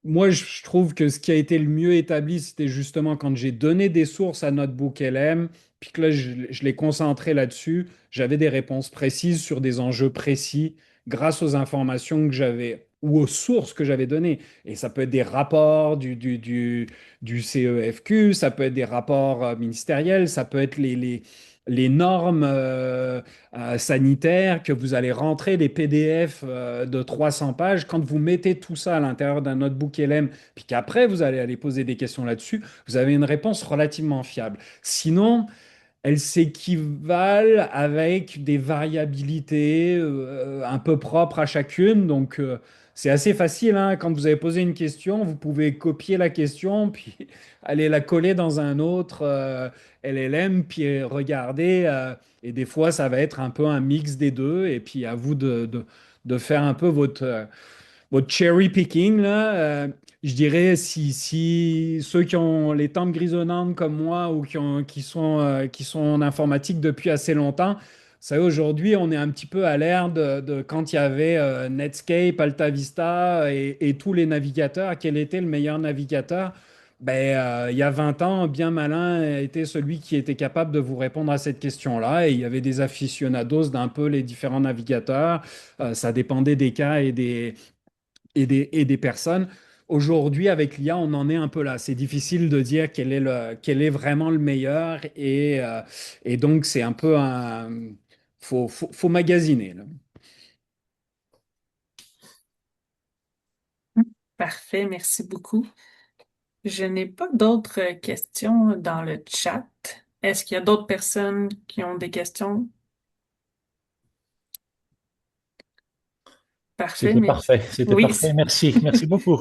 moi, je trouve que ce qui a été le mieux établi, c'était justement quand j'ai donné des sources à Notebook LM, puis que là, je l'ai concentré là-dessus. J'avais des réponses précises sur des enjeux précis grâce aux informations que j'avais ou aux sources que j'avais données. Et ça peut être des rapports du CEFQ, ça peut être des rapports ministériels, ça peut être les normes sanitaires que vous allez rentrer, des PDF de 300 pages. Quand vous mettez tout ça à l'intérieur d'un notebook LM, puis qu'après vous allez aller poser des questions là-dessus, vous avez une réponse relativement fiable. Sinon, elles s'équivalent avec des variabilités un peu propres à chacune. Donc, c'est assez facile, hein. Quand vous avez posé une question, vous pouvez copier la question, puis aller la coller dans un autre LLM, puis regarder. Et des fois, ça va être un peu un mix des deux. Et puis, à vous de faire un peu votre cherry picking, là, je dirais si ceux qui ont les tempes grisonnantes comme moi ou qui sont en informatique depuis assez longtemps, vous savez, aujourd'hui, on est un petit peu à l'ère de quand il y avait Netscape, AltaVista et tous les navigateurs. Quel était le meilleur navigateur? Ben, il y a 20 ans, bien malin était celui qui était capable de vous répondre à cette question-là. Et il y avait des aficionados d'un peu les différents navigateurs. Ça dépendait des cas et des personnes. Aujourd'hui, avec l'IA, on en est un peu là. C'est difficile de dire quel est vraiment le meilleur et donc c'est un peu un... faut magasiner, là. Parfait, merci beaucoup. Je n'ai pas d'autres questions dans le chat. Est-ce qu'il y a d'autres personnes qui ont des questions? Parfait, C'était mais parfait. C'était oui, parfait. Merci. Merci beaucoup.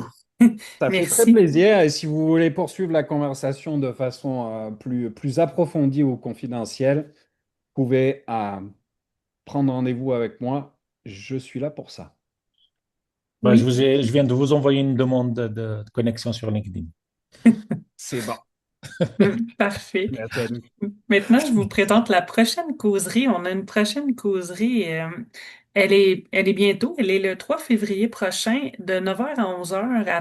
Ça fait très merci. plaisir. Et si vous voulez poursuivre la conversation de façon plus approfondie ou confidentielle, vous pouvez prendre rendez-vous avec moi. Je suis là pour ça. Ben, Oui, je viens de vous envoyer une demande de connexion sur LinkedIn. C'est bon. parfait. Merci à nous. Maintenant, je vous présente la prochaine causerie. On a une prochaine causerie. Elle est bientôt. Elle est le 3 février prochain de 9 heures à 11 heures à